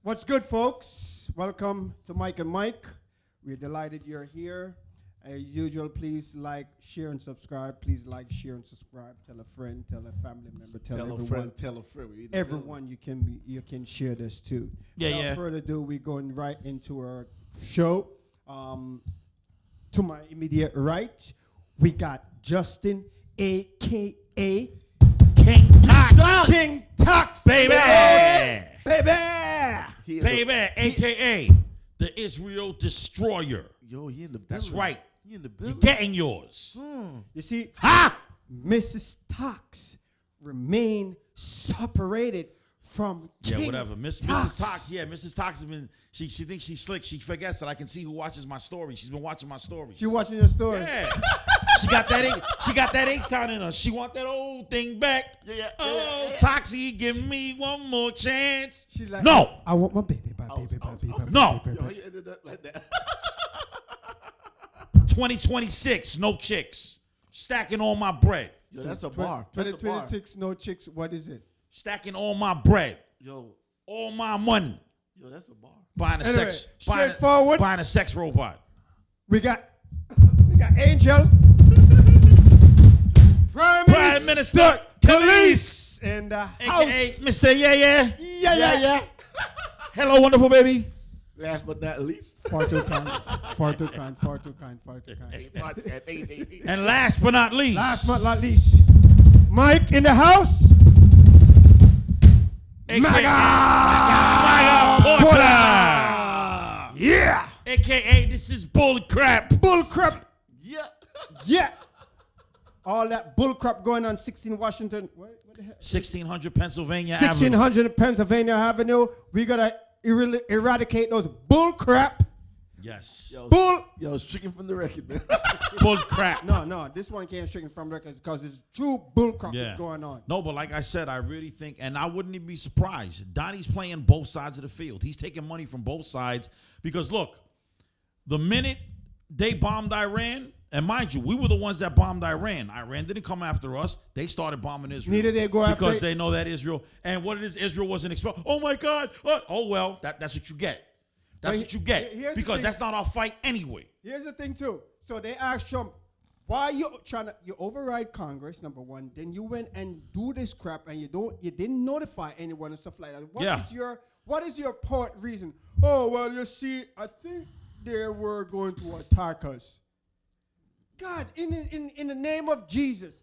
What's good, folks? Welcome to Mike and Mike. We're delighted you're here. As usual, please like, share, and subscribe. Please like, share, and subscribe. Tell a friend, tell a family member, tell everyone. Tell a friend. Everyone you can share this to. Yeah, Without further ado, we're going right into our show. To my immediate right, we got Justin, a.k.a. King Tox. King Tox. Baby. Baby. a.k.a. the Israel Destroyer. Yo, he in the building. That's right. He in the You're building. getting yours. You see, Ha! Mrs. Tox remain separated from King Yeah, whatever. Mrs. Tox, Mrs. Tox has been, she thinks she's slick. She forgets that I can see who watches my story. She's been watching my story. She watching your story. Yeah. She got that H-Town in her. She want that old thing back. Toxie, give me one more chance. She's like, no. I want my baby, baby. No. Yo, he ended up like that. 2026, no chicks. Stacking all my bread. Yo, that's a bar. 2026, no chicks. What is it? Stacking all my bread. Yo, All my money. yo, that's a bar. Buying a Anyway, sex. straightforward. Buying a sex robot. We got Angel, Prime Minister Khalees, and AKA House. Mr. Yeah. Yeah. Hello, wonderful baby. Last but not least. Far too kind. And last but not least. Last but not least, Mike in the house. AKA Maga Porter. Yeah. AKA this is bull crap. Bull crap. Yeah. Yeah. All that bull crap going on 16 Washington. What the hell? 1600 Pennsylvania Avenue. 1600 Pennsylvania Avenue. We gotta eradicate those bull crap. Yes. Yo, it's chicken from the record, man. Bull crap. No, this one can't stricken from records because it's true bull crap that's going on. No, but like I said, I really think, and I wouldn't even be surprised. Donnie's playing both sides of the field. He's taking money from both sides because look, the minute they bombed Iran, and mind you, we were the ones that bombed Iran. Iran didn't come after us. They started bombing Israel. Neither they go after because they know that Israel, and what it is, Israel wasn't expelled. Oh my God. Oh well, that's what you get. That's what you get because that's not our fight anyway. Here's the thing too. So they asked Trump, why you override Congress, number one, then you went and do this crap and you didn't notify anyone and stuff like that. What is your point reason? Oh, well, you see, I think they were going to attack us. God, in the name of Jesus.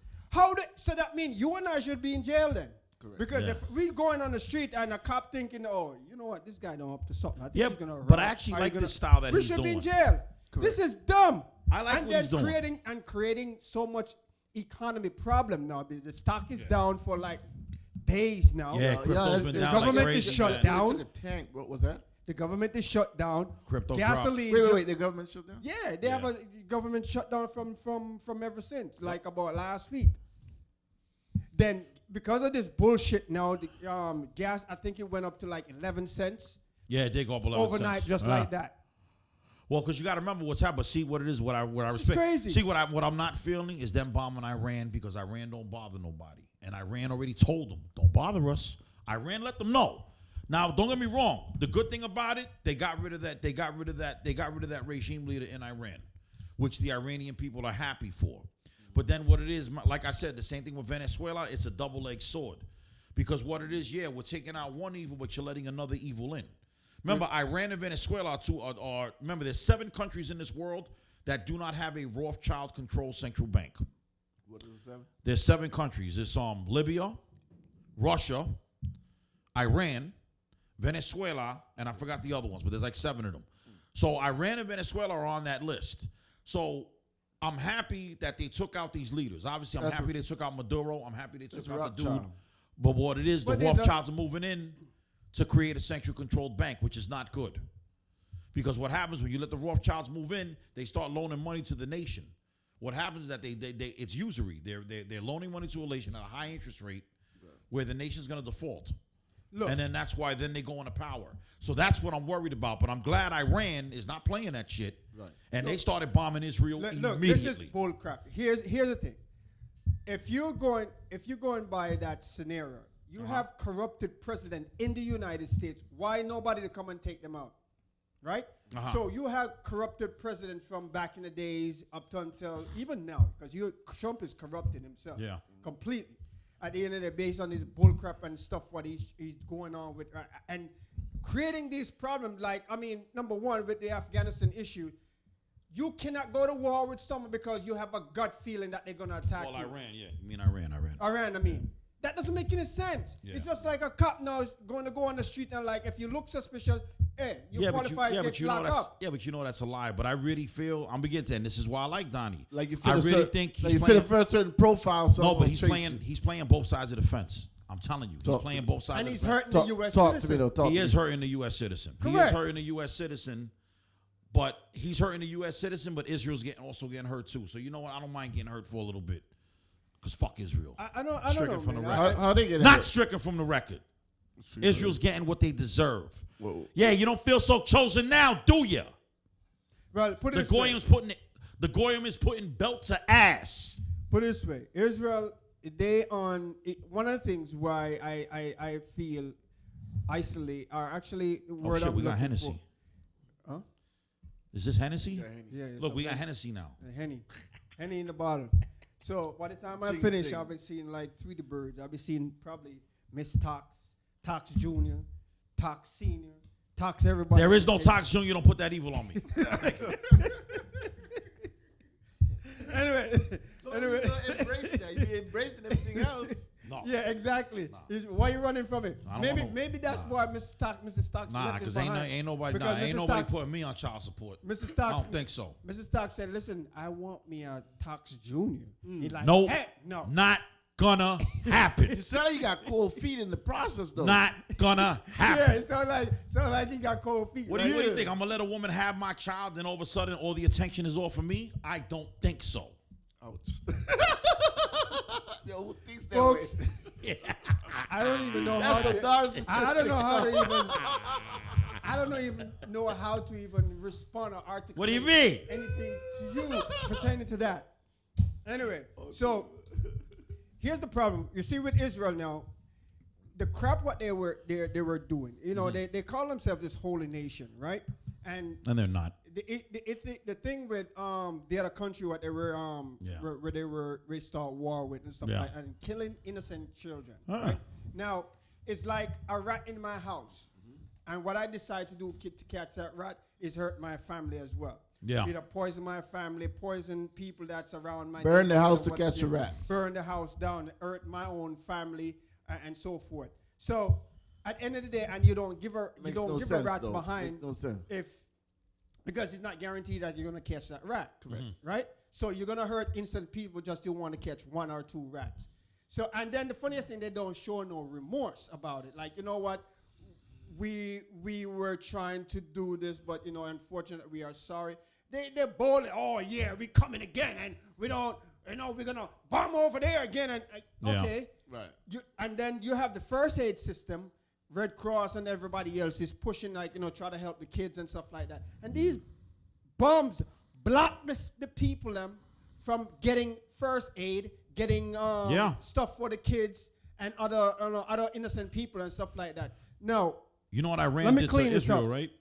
So that means you and I should be in jail then? Correct. Because if we going on the street and a cop thinking, oh, you know what, this guy don't up to something. I think he's gonna but I actually like this style that he's doing. We should be in jail. Correct. This is dumb. I like what he's doing. Creating so much economy problem now. The stock is down for like days now. Yeah, crypto's been the down government like is crazy, shut man. down. The tank. What was that? The government is shut down. Crypto gasoline. Wait. The government shut down? Yeah, they have a government shutdown from ever since, like about last week. Then because of this bullshit now, the gas, I think it went up to like 11 cents. Yeah, it did go up 11 overnight, cents. just like that. Well, because you got to remember what's happening. See what it is. What I respect. Crazy. See what I'm not feeling is them bombing Iran because Iran don't bother nobody, and Iran already told them don't bother us. Iran let them know. Now, don't get me wrong. The good thing about it, they got rid of that. They got rid of that regime leader in Iran, which the Iranian people are happy for. But then what it is, like I said, the same thing with Venezuela. It's a double-edged sword, because what it is, we're taking out one evil, but you're letting another evil in. Remember, Iran and Venezuela are remember, there's 7 countries in this world that do not have a Rothschild-controlled central bank. What is the 7? There's 7 countries. There's Libya, Russia, Iran, Venezuela, and I forgot the other ones, but there's like 7 of them. So Iran and Venezuela are on that list. So I'm happy that they took out these leaders. Obviously, I'm happy they took out Maduro. I'm happy they took out the dude. But what it is, the Rothschilds are moving in to create a central controlled bank, which is not good. Because what happens when you let the Rothschilds move in, they start loaning money to the nation. What happens is that it's usury. They're loaning money to a nation at a high interest rate where the nation's going to default. Look. And then that's why then they go into power. So that's what I'm worried about. But I'm glad Iran is not playing that shit. Right. And they started bombing Israel immediately. Look, this is bull crap. Here's the thing. If you're going by that scenario, You have corrupted president in the United States. Why nobody to come and take them out? Right? So you have corrupted president from back in the days up to until even now, because Trump is corrupting himself completely. At the end of the day, based on his bullcrap and stuff, what he's going on with, and creating these problems. Like, I mean, number one, with the Afghanistan issue, you cannot go to war with someone because you have a gut feeling that they're going to attack you. Well, Iran, yeah. You mean Iran. Iran, I mean. That doesn't make any sense. Yeah. It's just like a cop now is going to go on the street and like, if you look suspicious, hey, you qualify to get locked up. Yeah, but you know that's a lie. But I really feel, I'm beginning to, and this is why I like Donnie. Like you fit I really think he's playing, fit a certain profile. So no, but he's playing both sides of the fence. I'm telling you, he's playing both sides. And he's hurting the U.S. citizen. He is hurting the U.S. citizen. Correct. He is hurting the U.S. citizen. But he's hurting the U.S. citizen, but Israel's also getting hurt too. So you know what? I don't mind getting hurt for a little bit. Because fuck Israel. I don't know, from man. the record. How they get Not stricken from the record. Israel's getting what they deserve. Whoa. Yeah, you don't feel so chosen now, do you? Well, put it the Goyim is putting belts of ass. Put it this way. Israel, one of the things why I feel isolate are actually word we got Hennessy. Huh? Is this Hennessy? Yeah. Look, we got Hennessy now. Henny in the bottle. So by the time I finish, I'll be seeing like Tweety Birds. I'll be seeing probably Miss Tox, Tox Jr., Tox Senior, Tox everybody. There is no Tox Jr. Don't put that evil on me. Anyway. Embrace that. You're embracing everything else. No. Yeah, exactly. No. Why are you running from it? Maybe that's why Mrs. Stocks left because ain't nobody putting me on child support. Mrs. Stocks, I don't think so. Mrs. Stocks said, "Listen, I want me a Tox Jr." He's like, no, no, not gonna happen. You sound like you got cold feet in the process, though. Not gonna happen. Yeah, it sound like he got cold feet. What do you think? I'm gonna let a woman have my child, then all of a sudden all the attention is all for me? I don't think so. Ouch. Yo, who thinks that Folks, way? Yeah. I don't even know how to. I don't know how to even. I don't even know how to even respond or articulate. What do you mean? Anything to you pertaining to that? Anyway, so here's the problem. You see, with Israel now, the crap what they were doing. You know, they call themselves this holy nation, right? And they're not. The thing with the other country what they were where they were start war with and stuff like that, and killing innocent children. Right? Now it's like a rat in my house, and what I decide to do to catch that rat is hurt my family as well. Yeah. Either poison my family, poison people that's around my. Burn the house to catch a rat. Burn the house down, hurt my own family, and so forth. So at the end of the day, and you don't give a rat behind. Makes no sense. Because it's not guaranteed that you're going to catch that rat, right? So you're going to hurt innocent people just to want to catch one or two rats. So, and then the funniest thing, they don't show no remorse about it. Like, you know what? We were trying to do this, but, you know, unfortunately, we are sorry. They're bold. Oh, yeah, we coming again, and we don't, you know, we're going to bomb over there again. And okay. Right. And then you have the first aid system. Red Cross and everybody else is pushing, like, you know, try to help the kids and stuff like that. And these bombs block the people from getting first aid, getting stuff for the kids and other innocent people and stuff like that. Now, you know what Iran did to Israel, right?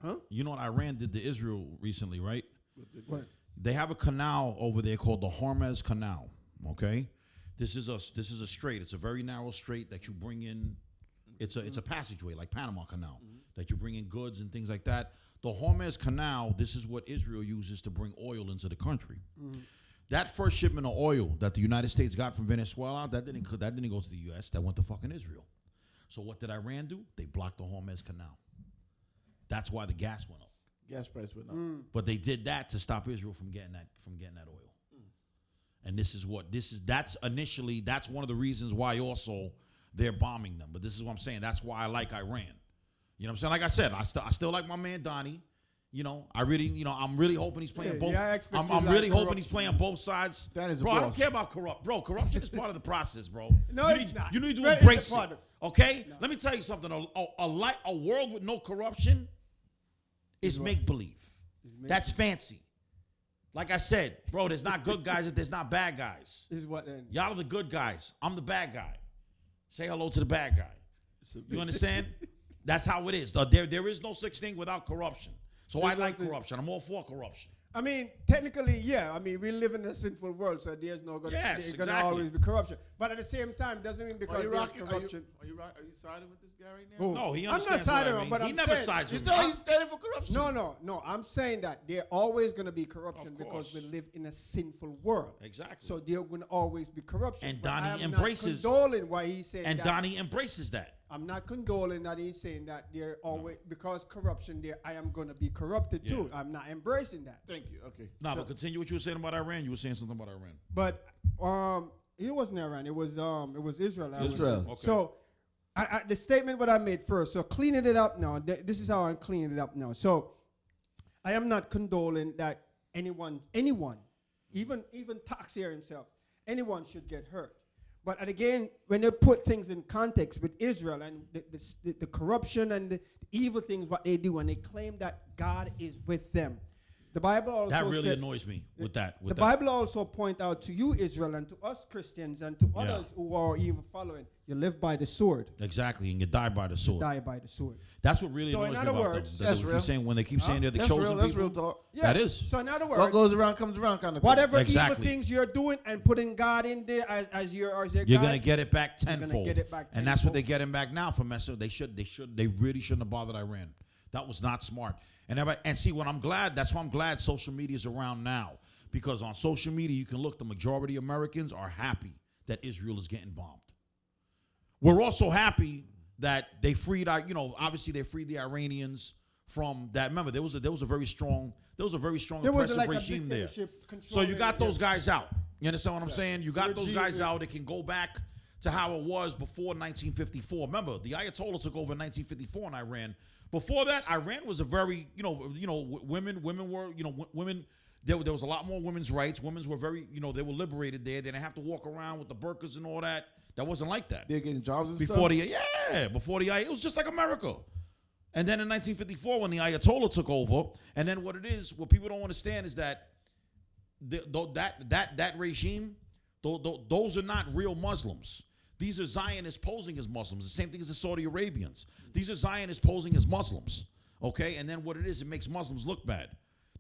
Huh? You know what Iran did to Israel recently, right? What? They have a canal over there called the Hormuz Canal. Okay, this is a strait. It's a very narrow strait that you bring in. It's a passageway like Panama Canal that you bring in goods and things like that. The Hormuz Canal, this is what Israel uses to bring oil into the country. That first shipment of oil that the United States got from Venezuela, that didn't go to the U.S. That went to fucking Israel. So what did Iran do? They blocked the Hormuz Canal. That's why the gas went up. Gas price went up. But they did that to stop Israel from getting that oil. And that's one of the reasons why also they're bombing them. But this is what I'm saying. That's why I like Iran. You know what I'm saying? Like I said, I still like my man Donnie. You know, I'm really hoping he's playing both. I'm really hoping he's playing both sides. That is bro, a boss. I don't care about corruption is part of the process, bro. No, it's not. You need to embrace it. Okay? No. Let me tell you something. A world with no corruption is make-believe. That's fancy. Like I said, bro, there's not good guys if there's not bad guys. Is what then? Y'all are the good guys. I'm the bad guy. Say hello to the bad guy. You understand? That's how it is. There is no such thing without corruption. So I like corruption. I'm all for corruption. I mean, technically, yeah. I mean, we live in a sinful world, so there's no going to always be corruption. But at the same time, doesn't mean because there's corruption. Are you siding with this guy right now? No, he I'm understands not siding what I mean. but he I'm never saying, sides with You me. said he's standing for corruption. No. I'm saying that there's always going to be corruption because we live in a sinful world. Exactly. So there's going to always be corruption. And But Donnie I am embraces. not condoling why he's saying And that. Donnie embraces that. I'm not condoling that he's saying that there always because corruption there. I am going to be corrupted too. I'm not embracing that. Thank you. Okay. But continue what you were saying about Iran. You were saying something about Iran. But it wasn't Iran. It was Israel. Israel. Okay. So the statement what I made first. So cleaning it up now. This is how I'm cleaning it up now. So I am not condoling that anyone, even Taxir himself, anyone should get hurt. But again, when they put things in context with Israel and the corruption and the evil things what they do, and they claim that God is with them, the Bible also that really annoys me with that. The Bible also point out to you, Israel, and to us Christians, and to others who are even following, you live by the sword. Exactly, and you die by the sword. Die by the sword. That's what really So annoys in me other about words, them. that's They real. saying, when they keep saying they're the That's chosen real. people. That's real talk. Yeah. That is. So in other words, What goes around comes around, kind of thing. whatever Exactly. evil things you're doing and putting God in there as your You're God, gonna get it back you're gonna tenfold. get it back And that's what tenfold. they're getting back now from messing. They really shouldn't have bothered Iran. That was not smart. And see, what I'm glad, that's why I'm glad social media is around now. Because on social media, you can look, the majority of Americans are happy that Israel is getting bombed. We're also happy that they freed our, obviously they freed the Iranians from that. Remember, there was a very strong oppressive regime there. So you got those guys out. You understand what I'm saying? You got those guys out. It can go back to how it was before 1954. Remember, the Ayatollah took over in 1954 in Iran. Before that, Iran was a very, women were, women. There was a lot more women's rights. Women were very, they were liberated there. They didn't have to walk around with the burqas and all that. That wasn't like that. They're getting jobs and Before stuff? before the it was just like America. And then in 1954, when the Ayatollah took over, and then what people don't understand is that that regime, those are not real Muslims. These are Zionists posing as Muslims. The same thing as the Saudi Arabians. These are Zionists posing as Muslims. Okay, and then what it makes Muslims look bad.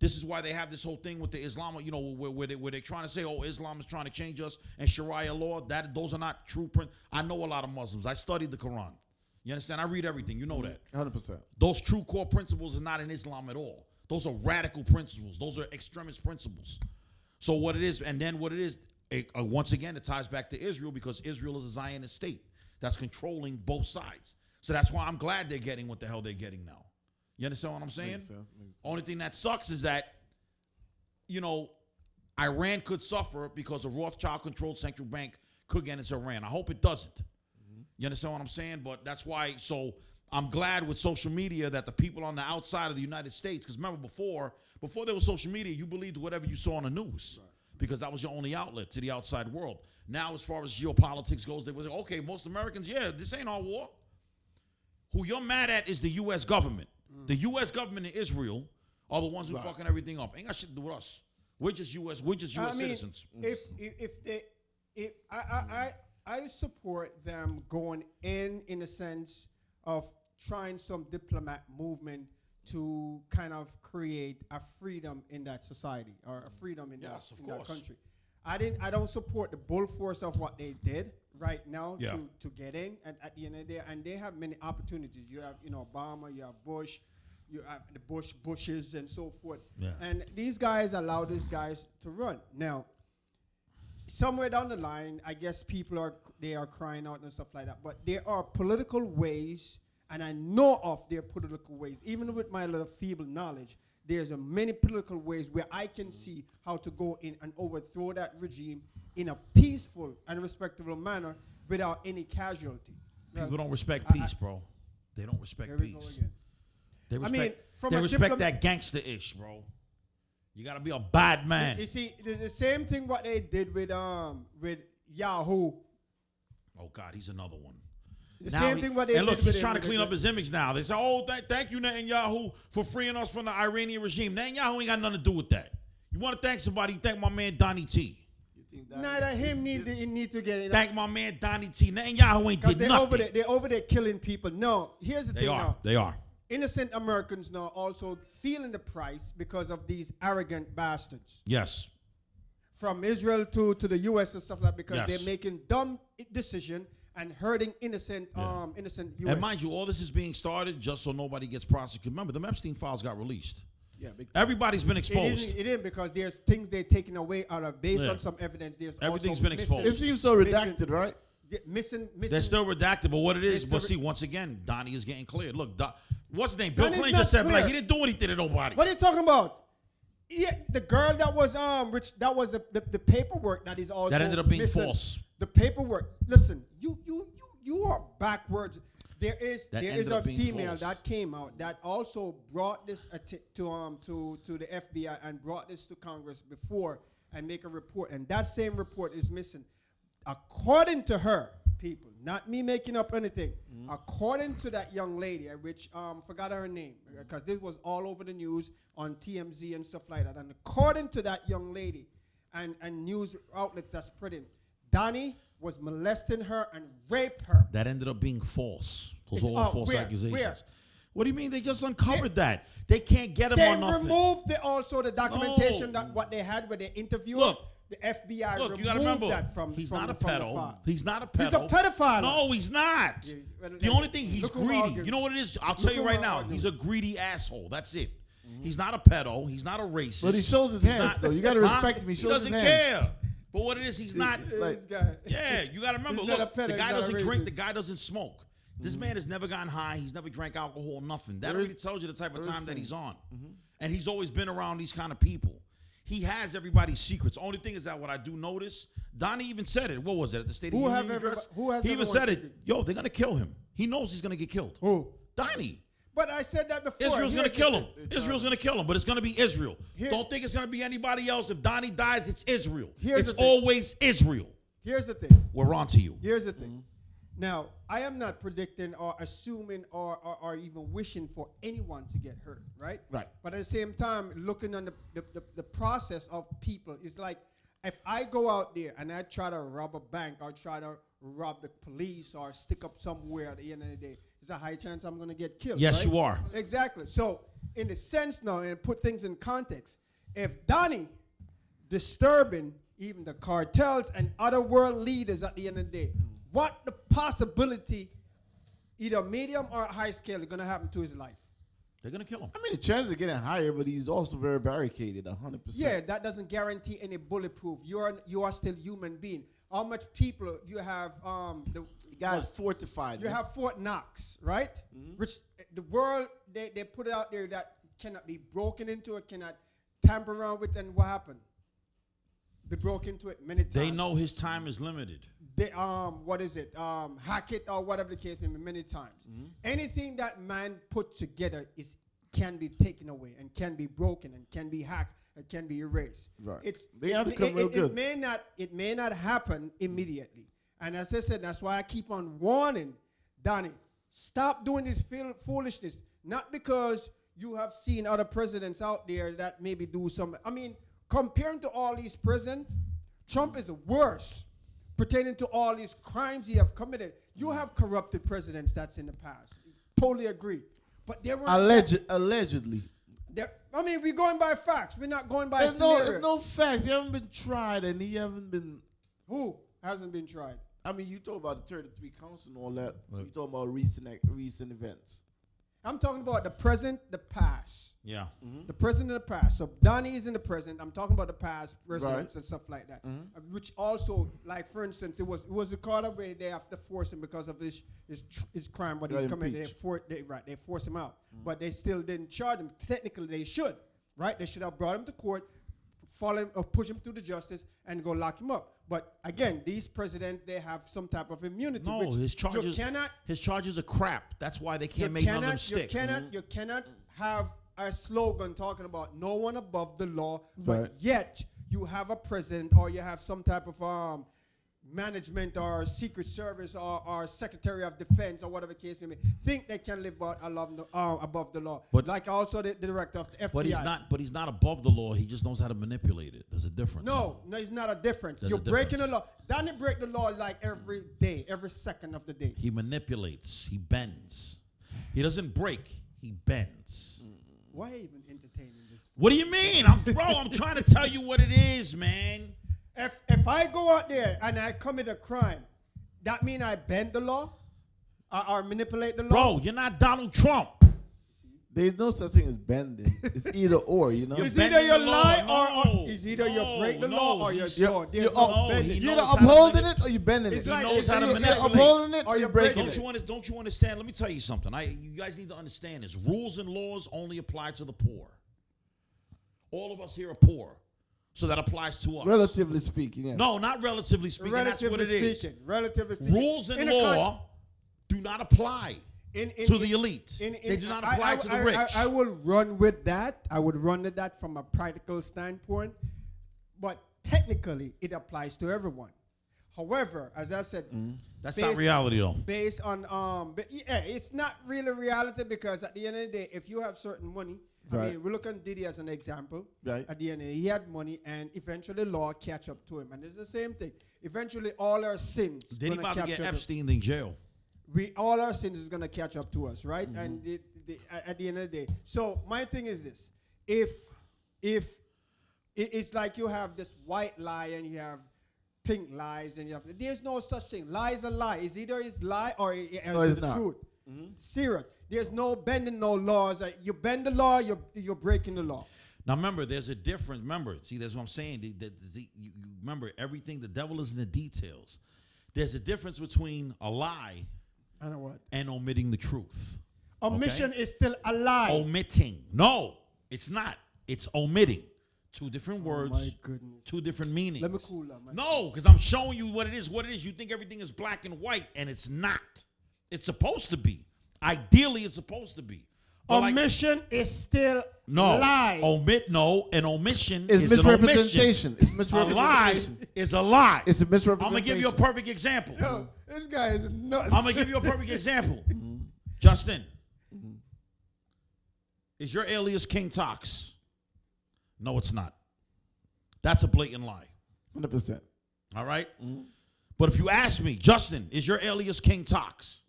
This is why they have this whole thing with the Islam, where they're trying to say, oh, Islam is trying to change us and Sharia law. Those are not true. I know a lot of Muslims. I studied the Quran. You understand? I read everything. You know that. 100%. Those true core principles are not in Islam at all. Those are radical principles. Those are extremist principles. So what it is, and then what it is, once again, it ties back to Israel because Israel is a Zionist state that's controlling both sides. So that's why I'm glad they're getting what the hell they're getting now. You understand what I'm saying? Makes sense. Only thing that sucks is that, Iran could suffer because a Rothschild-controlled central bank could get into Iran. I hope it doesn't. You understand what I'm saying? But that's why, so I'm glad with social media that the people on the outside of the United States, because remember before there was social media, you believed whatever you saw on the news. Right. Because that was your only outlet to the outside world. Now, as far as geopolitics goes, they was like, okay, most Americans, this ain't our war. Who you're mad at is the U.S. government. The U.S. government and Israel are the ones who fucking everything up. Ain't got shit to do with us. We're just U.S. citizens. I support them going in a sense of trying some diplomat movement to kind of create a freedom in that society or a freedom in that country. I don't support the bull force of what they did right now to get in, and at the end of the day, and they have many opportunities. You have Obama, you have Bush, you have the Bushes and so forth. Yeah. And these guys allow these guys to run. Now, somewhere down the line, I guess people are crying out and stuff like that. But there are political ways, and I know of their political ways, even with my little feeble knowledge. There's many political ways where I can see how to go in and overthrow that regime in a peaceful and respectable manner without any casualty. People don't respect peace, bro. They don't respect peace. They respect that gangster-ish, bro. You gotta be a bad man. You see, the same thing what they did with Yahoo. Oh God, he's another one. Same thing what they did. And look, he's trying to clean up his image now. They say, "Oh, thank you, Netanyahu, for freeing us from the Iranian regime." Netanyahu ain't got nothing to do with that. You want to thank somebody? You thank my man Donnie T. think that? Neither him need to get it. Thank my man Donnie T. Netanyahu ain't did They're nothing. they're over there killing people. No, here's the thing now. They are. Innocent Americans now also feeling the price because of these arrogant bastards. Yes. From Israel to the U.S. and stuff like that, because Yes. they're making dumb decision and hurting innocent innocent U.S. And mind you, all this is being started just so nobody gets prosecuted. Remember, the Epstein files got released. Yeah, Everybody's been exposed. It isn't because there's things they're taking away out of based on some evidence. There's Everything's also been exposed. it seems so redacted, right? Missing. They're still redacted, but what it is, They're but still see, once again, Donnie is getting cleared. Look, what's his name? Bill Donnie's Clinton just not said, like, clear. he didn't do anything to nobody. What are you talking about? Yeah, the girl that was that was the paperwork that is also That ended up being missing. false. The paperwork. Listen, you are backwards. There is That a ended up being female false. that came out that also brought this to the FBI and brought this to Congress before and make a report, and that same report is missing. According to her, people, not me making up anything. According to that young lady, which forgot her name because this was all over the news on TMZ and stuff like that. And according to that young lady, and news outlet that's spreading, Donnie was molesting her and raped her. That ended up being false. Those It's- are all oh, false where? accusations. Where? What do you mean? They just uncovered that. They can't get him They on nothing. removed also the documentation No. that what they had with the interview. Look. The FBI Look, removed you gotta remember, that from he's from not a the- from the pedo. file. He's not a pedo. He's a pedophile. No, he's not. Yeah, well, The only thing, he's look who greedy. arguing. You know what it is? I'll Look tell you who right are now. arguing. He's a greedy asshole. That's it. He's not a pedo. He's not a racist. But he shows his He's hands, not- though. You gotta respect him. He shows doesn't his hands. care. But what it is, he's not. Like- This guy. Yeah, you got to remember. He's not Look, a pedo, the he's guy not a doesn't drink. The racist. guy doesn't smoke. This man has never gotten high. He's never drank alcohol. Nothing. That There already is- tells you the type of there is time that some- he's on. And he's always been around these kind of people. He has everybody's secrets. Only thing is that what I do notice, Donnie even said it. What was it at the State of Who the have Union everybo- address? who has He even everyone's said it. secret? Yo, they're gonna kill him. He knows he's gonna get killed. Who? Donnie. But I said that before. Israel's gonna Here's kill the him. thing. Israel's gonna kill him, but it's gonna be Israel. Here- Don't think it's gonna be anybody else. If Donnie dies, it's Israel. Here's It's the thing. always Israel. Here's the thing. We're on to you. Here's the thing. Now, I am not predicting or assuming or even wishing for anyone to get hurt, right? Right. But at the same time, looking on the process of people, it's like if I go out there and I try to rob a bank or try to rob the police or stick up somewhere at the end of the day, there's a high chance I'm going to get killed. Yes, right? you are. Exactly. So, in the sense now, and put things in context, if Donnie disturbing even the cartels and other world leaders at the end of the day, what the possibility, either medium or high scale, is going to happen to his life? They're gonna kill him. I mean, the chances are getting higher, but he's also very barricaded, 100%. Yeah, that doesn't guarantee any bulletproof. You are still human being. How much people you have? The Guys fortified. you have Fort Knox, right? Which the world they put it out there that cannot be broken into, it cannot tamper around with, and what happened? Be broke into it many times. They know his time is limited. They, what is it? Hack it or whatever the case may be many times. Anything that man put together can be taken away and can be broken and can be hacked and can be erased. Right. They have to come real good. It may not happen immediately. And as I said, that's why I keep on warning Donnie, stop doing this foolishness. Not because you have seen other presidents out there that maybe do some. I mean, comparing to all these presidents, Trump is worse pertaining to all these crimes he have committed. You have corrupted presidents that's in the past. Totally agree. But there were Allegedly. I mean, we're going by facts. We're not going by There's scenario. no facts. He haven't been tried, and he haven't been. Who hasn't been tried? I mean, you talk about the 33 counts and all that. You talk about recent events. I'm talking about the present, the past. Yeah. The present and the past. So Donnie is in the present. I'm talking about the past, presidents Right. and stuff like that. Which also, like for instance, it was a Carter where they have to force him because of his crime, what he Got committed. They forced him out, but they still didn't charge him. Technically, they should, right? They should have brought him to court, follow him, or push him through the justice, and go lock him up. But again, these presidents, they have some type of immunity. No, which his charges. You cannot. His charges are crap. That's why they can't make none of them stick. You cannot have a slogan talking about no one above the law, Right. but yet you have a president or you have some type of management or Secret Service or Secretary of Defense or whatever case may be think they can live above the law. But like also the director of the FBI. But he's not above the law. He just knows how to manipulate it. There's a difference. No, it's not a difference. There's You're a difference. breaking the law. Danny break the law like every day, every second of the day. He manipulates. He bends. He doesn't break. He bends. Why even entertaining this? What do you mean? I'm trying to tell you what it is, man. If I go out there and I commit a crime, that mean I bend the law or manipulate the law? Bro, you're not Donald Trump. There's no such thing as bending. It's either or, you know. It's either you lie or it's either you break the law or you're You're bending. upholding it or you're bending it. It's like- knows how to You're manipulate. upholding it or Or you're you're breaking breaking it. Don't you understand? Let me tell you something. You guys need to understand this. Rules and laws only apply to the poor. All of us here are poor. So that applies to us. Relatively speaking, yes. No, not relatively speaking. That's what it is. Relatively speaking. Rules and law do not apply to the elite. They do not apply to the rich. I will run with that. I would run with that from a practical standpoint. But technically, it applies to everyone. However, as I said, that's not reality, though. Based on, it's not really reality because at the end of the day, if you have certain money, Right. I mean, we look at Diddy as an example. Right. At the end of the day, he had money, and eventually law catch up to him. And it's the same thing. Eventually, all our sins Diddy gonna about to get capture Epstein in jail. all our sins is going to catch up to us, right? And at the end of the day. So my thing is this. If it's like you have this white lie and you have pink lies and there's no such thing. Lie is a lie. It's either it's lie or it's the not. truth. Serious. There's no bending no laws. You bend the law, you're breaking the law. Now, remember, there's a difference. Remember, see, that's what I'm saying. You remember, everything, the devil is in the details. There's a difference between a lie I know what. and omitting the truth. Omission is still a lie. Omitting. No, it's not. It's omitting. Two different words. My goodness. Two different meanings. Let me cool down. No, because I'm showing you what it is. What it is. You think everything is black and white, and it's not. It's supposed to be. Ideally, it's supposed to be. But Omission is still no. lie. An omission It's is an misrepresentation. omission. It's A misrepresentation. lie is a lie. It's a misrepresentation. I'm going to give you a perfect example. Yo, this guy is nuts. I'm going to give you a perfect example. Justin, is your alias King Tox? No, it's not. That's a blatant lie. 100%. All right? But if you ask me, Justin, is your alias King Tox?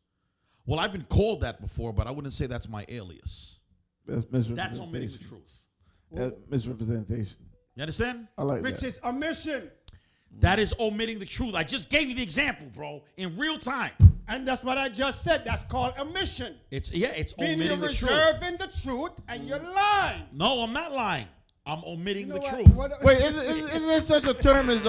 Well, I've been called that before, but I wouldn't say that's my alias. That's misrepresentation. That's omitting the truth. That's misrepresentation. You understand? I like Which that. is omission. That is omitting the truth. I just gave you the example, bro, in real time. And that's what I just said. That's called omission. It's Meaning omitting you're the truth. reserving the truth and you're lying. No, I'm not lying. I'm omitting You know the what? truth. Wait, isn't there such a term as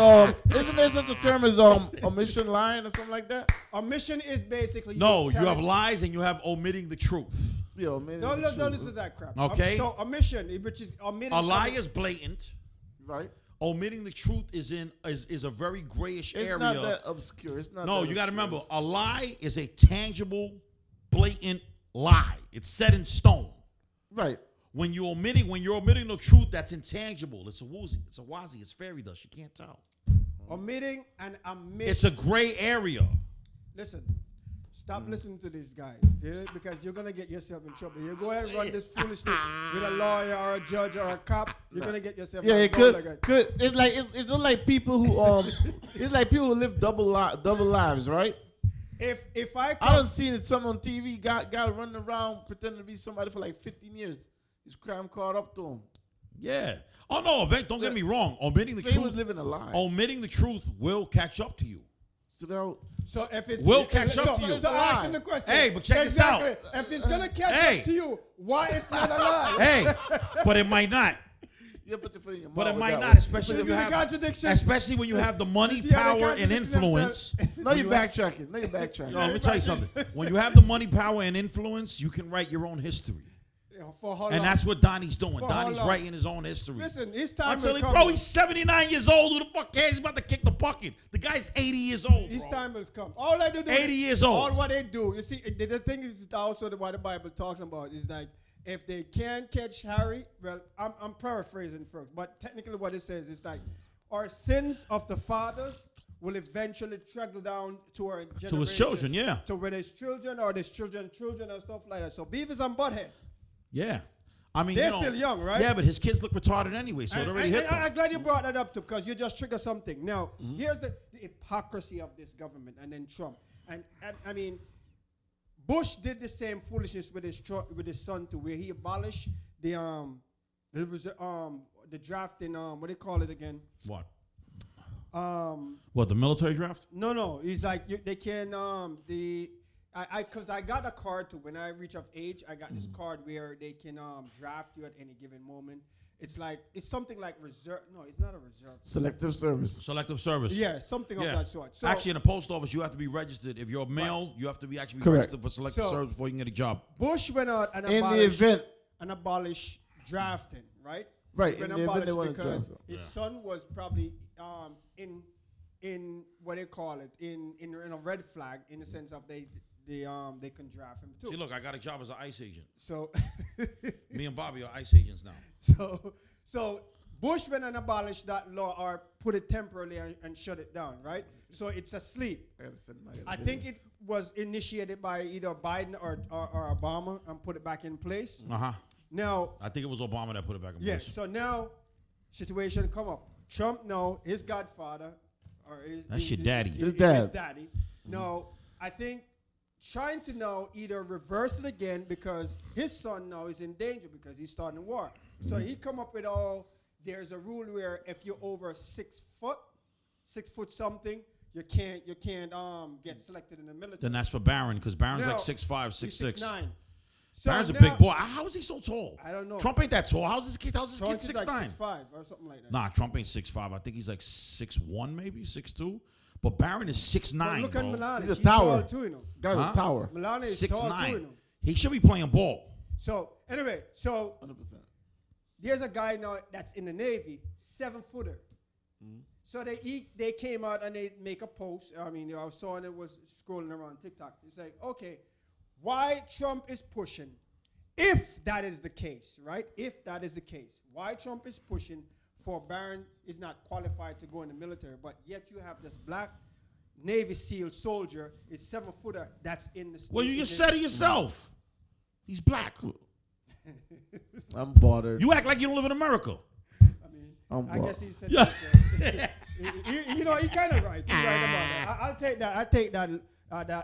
omission lying or something like that? Omission is basically No, you telling- have lies and you have omitting the truth. Yo, man. Don't listen to that crap. Okay. So omission, which is omitting. A lie is blatant. Right? Omitting the truth is a very grayish It's area. not that obscure. It's not. No, that you got to obscure. remember, a lie is a tangible, blatant lie. It's set in stone. Right. When you're omitting the truth, that's intangible. It's a woozy, it's a wazi, it's fairy dust. You can't tell. Omitting and omission. It's a gray area. Listen, stop listening to these guys because you're gonna get yourself in trouble. You go ahead and run this foolishness with a lawyer or a judge or a cop. You're gonna get yourself. Yeah, in it trouble could. like that. Could it's just like people who it's like people who live double lives, right? If I I don't see something on TV. Guy running around pretending to be somebody for like 15 years. His crime caught up to him. Yeah. Oh no, don't get me wrong. Omitting the So he was truth. living a lie. Omitting the truth will catch up to you. So if it's Will catch up to you. So asking the question. Hey, but check this out. If it's gonna catch Hey. up to you, why it's not a lie? Hey, but it might not. You put your foot in your But mouth it with might that not, one. especially when You you see the have, contradiction? especially when you have the money, see how they power, and contradict influence. No, you're backtracking. No, you're backtracking. No, let me tell you something. When you have the money, power, and influence, you can write your own history. For how And long? that's what Donnie's doing. For how Donnie's long? writing his own history. Listen, his time Until will he, come. bro, he's 79 years old. Who the fuck cares? He's about to kick the bucket. The guy's 80 years old, His bro. time has come. All I do, 80 years old. All what they do, you see, the thing is also what the Bible talks about is like if they can't catch Harry, well, I'm paraphrasing first, but technically what it says is like our sins of the fathers will eventually trickle down to our generation. To his children, yeah. So when his children or his children and stuff like that. So Beavis and Butthead. Yeah. I mean, they're still young, right? Yeah, but his kids look retarded anyway, so it already hit them. I'm glad you brought that up too, because you just triggered something. Now, here's the hypocrisy of this government, and then Trump. And I mean, Bush did the same foolishness with his son too, where he abolished the drafting. What do they call it again? What? What, the military draft? No. He's like they can because I got a card too. When I reach of age, I got this card where they can draft you at any given moment. It's something like reserve. No, it's not a reserve. Selective service. Yeah, something of that sort. So actually, in the post office, you have to be registered. If you're male, you have to be registered for selective service before you can get a job. Bush went out and abolished drafting, right? Right. He went abolished because his son was probably in what they call it in a red flag in the sense of they can draft him too. See, look, I got a job as an ICE agent. So me and Bobby are ICE agents now. So Bush went and abolished that law or put it temporarily and shut it down, right? So it's asleep. I think it was initiated by either Biden or Obama and put it back in place. Now I think it was Obama that put it back in place. Yes. So now situation come up. Trump, his godfather or that's your daddy. His dad. No, I think trying to now either reverse it again because his son now is in danger because he's starting a war. So he come up with there's a rule where if you're over 6 foot something, you can't get selected in the military. Then that's for Barron because Barron's like 6'5", 6'6". 6'9". So Barron's a big boy. How is he so tall? I don't know. Trump ain't that tall. How's this kid 6'9"? Like 6'5" or something like that. Nah, Trump ain't 6'5". I think he's like 6'1", maybe 6'2". But Barron is 6'9". Look at Melania. He's a tower. Tall too, you know. Guy's a tower. Melania is tall too, you know. He should be playing ball. So anyway, 100%. There's a guy now that's in the Navy, 7-footer. So they came out and they make a post. I mean, I saw it was scrolling around TikTok. It's like, okay, why Trump is pushing, if that is the case, right? If that is the case, why Trump is pushing for Barron is not qualified to go in the military, but yet you have this black Navy SEAL soldier, is 7-footer, that's in the. Well, you just said it yourself. He's black. I'm bothered. You act like you don't live in America. I mean, I guess he said yeah. that. He kind of right. He's right about that. I'll take that. I take that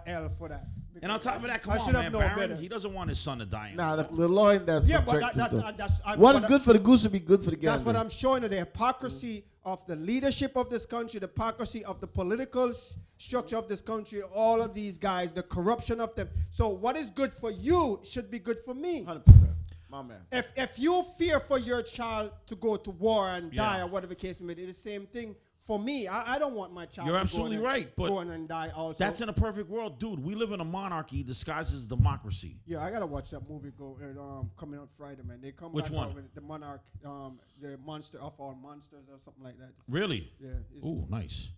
L for that. And on top of that, come on, man, Barron, he doesn't want his son to die. Nah, the law in that. Yeah, but that's what is good for the goose should be good for the gander. That's what I'm showing you, the hypocrisy of the leadership of this country, the hypocrisy of the political structure of this country, all of these guys, the corruption of them. So what is good for you should be good for me. 100%. My man. If you fear for your child to go to war and die or whatever the case may be, it's the same thing for me. I don't want my child to go and die also. That's in a perfect world. Dude, we live in a monarchy disguised as democracy. Yeah, I got to watch that movie coming out Friday, man. They come Which back one? out with the monarch, the monster of all monsters or something like that. Really? Yeah. Ooh, nice.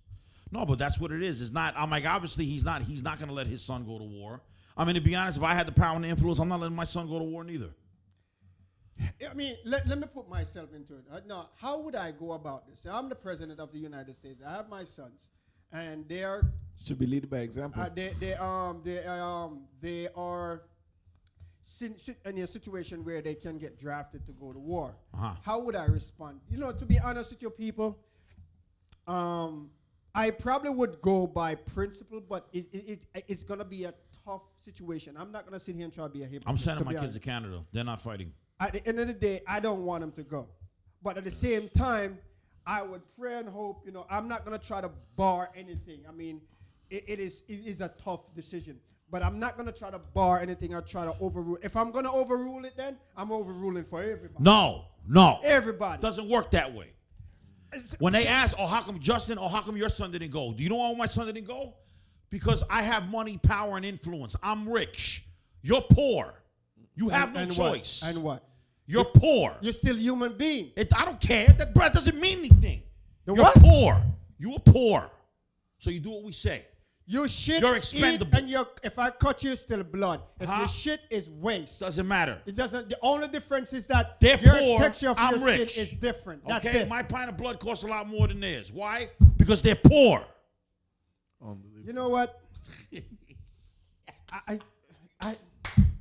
No, but that's what it is. It's not, I'm like, obviously he's not going to let his son go to war. I mean, to be honest, if I had the power and the influence, I'm not letting my son go to war neither. I mean, let me put myself into it. Now, how would I go about this? I'm the president of the United States. I have my sons, and they are should be leading by example. They are in a situation where they can get drafted to go to war. How would I respond? You know, to be honest with you people, I probably would go by principle, but it's gonna be a tough situation. I'm not gonna sit here and try to be a hypocrite. I'm sending my kids to Canada. They're not fighting. At the end of the day, I don't want them to go. But at the same time, I would pray and hope, you know, I'm not going to try to bar anything. I mean, it is a tough decision. But I'm not going to try to bar anything or try to overrule. If I'm going to overrule it, then I'm overruling for everybody. No. Everybody. Doesn't work that way. When they ask, how come Justin, how come your son didn't go? Do you know why my son didn't go? Because I have money, power, and influence. I'm rich. You're poor. You have no choice. And what? You're poor. You're still a human being. I don't care. That bread doesn't mean anything. You're what? Poor. You are poor. So you do what we say. You shit, you're expendable. And if I cut you, it's still blood. If your shit is waste. Doesn't matter. It doesn't. The only difference is that they're your poor, texture of I'm your rich. skin is different. That's okay? it. My pint of blood costs a lot more than theirs. Why? Because they're poor. Unbelievable. You know what?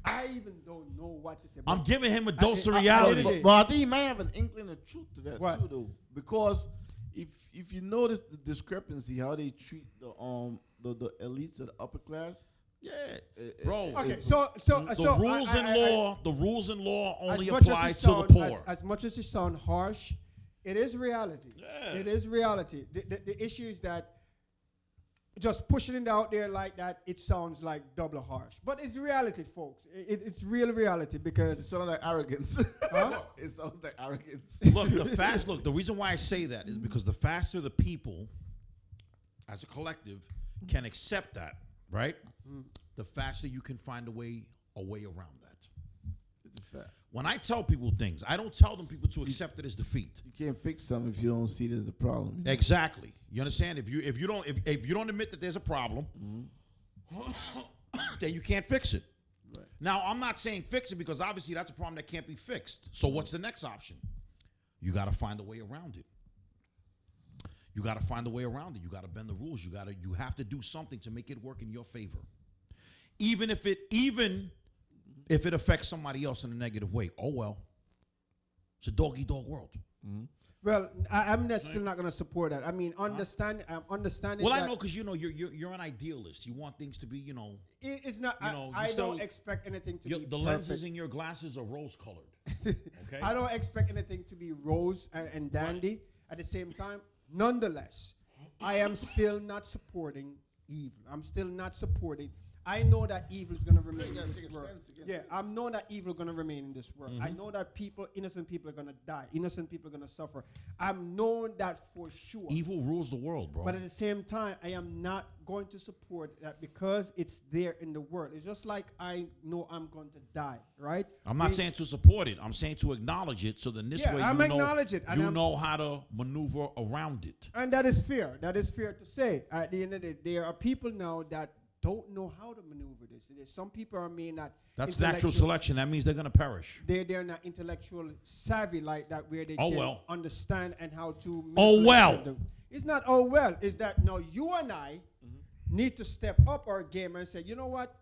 I even don't know what to say. I'm giving him a dose of I- reality. But I think he might have an inkling of truth to that What? too, though, because if you notice the discrepancy how they treat the elites of the upper class, Yeah, bro. Okay, The rules in law only as much apply as it to the sound- poor. As much as it sounds harsh, it is reality. Yeah. It is reality. The issue is that just pushing it out there like that, it sounds like double harsh. But it's reality, folks. It's real reality it because sounds like arrogance. Huh? It sounds like arrogance. Look, the reason why I say that is because the faster the people, as a collective, can accept that, right? The faster you can find a way around that. It's a fact. When I tell people things, I don't tell them people to accept it as defeat. You can't fix something if you don't see it as a problem. Exactly. You understand? If you don't admit that there's a problem, then you can't fix it. Right. Now, I'm not saying fix it because obviously that's a problem that can't be fixed. So what's the next option? You got to find a way around it. You got to find a way around it. You got to bend the rules. You have to do something to make it work in your favor. Even if it affects somebody else in a negative way. Oh well. It's a dog-eat-dog world. well, I'm still not going to support that. I mean, understanding. Well, I know because you're an idealist. You want things to be, It's not. you I still- don't expect anything to be the lenses perfect. in your glasses are rose-colored. Okay. I don't expect anything to be rose and dandy. At the same time, nonetheless, I am still not supporting evil. I'm still not supporting. I know that evil is going to remain in this world. Yeah, I know that evil is going to remain in this world. I know that innocent people are going to die. Innocent people are going to suffer. I'm knowing that for sure. Evil rules the world, bro. But at the same time, I am not going to support that because it's there in the world. It's just like I know I'm going to die, right? I'm not saying to support it. I'm saying to acknowledge it. So then this way I'm acknowledge it, and you I'm- know how to maneuver around it. And that is fair. That is fair to say. At the end of the day, there are people now that don't know how to maneuver this. There's some people are not. That's natural selection. That means they're going to perish. They're not intellectual savvy like that, where they can understand and how to. It's not It's that now you and I need to step up our game and say, you know what,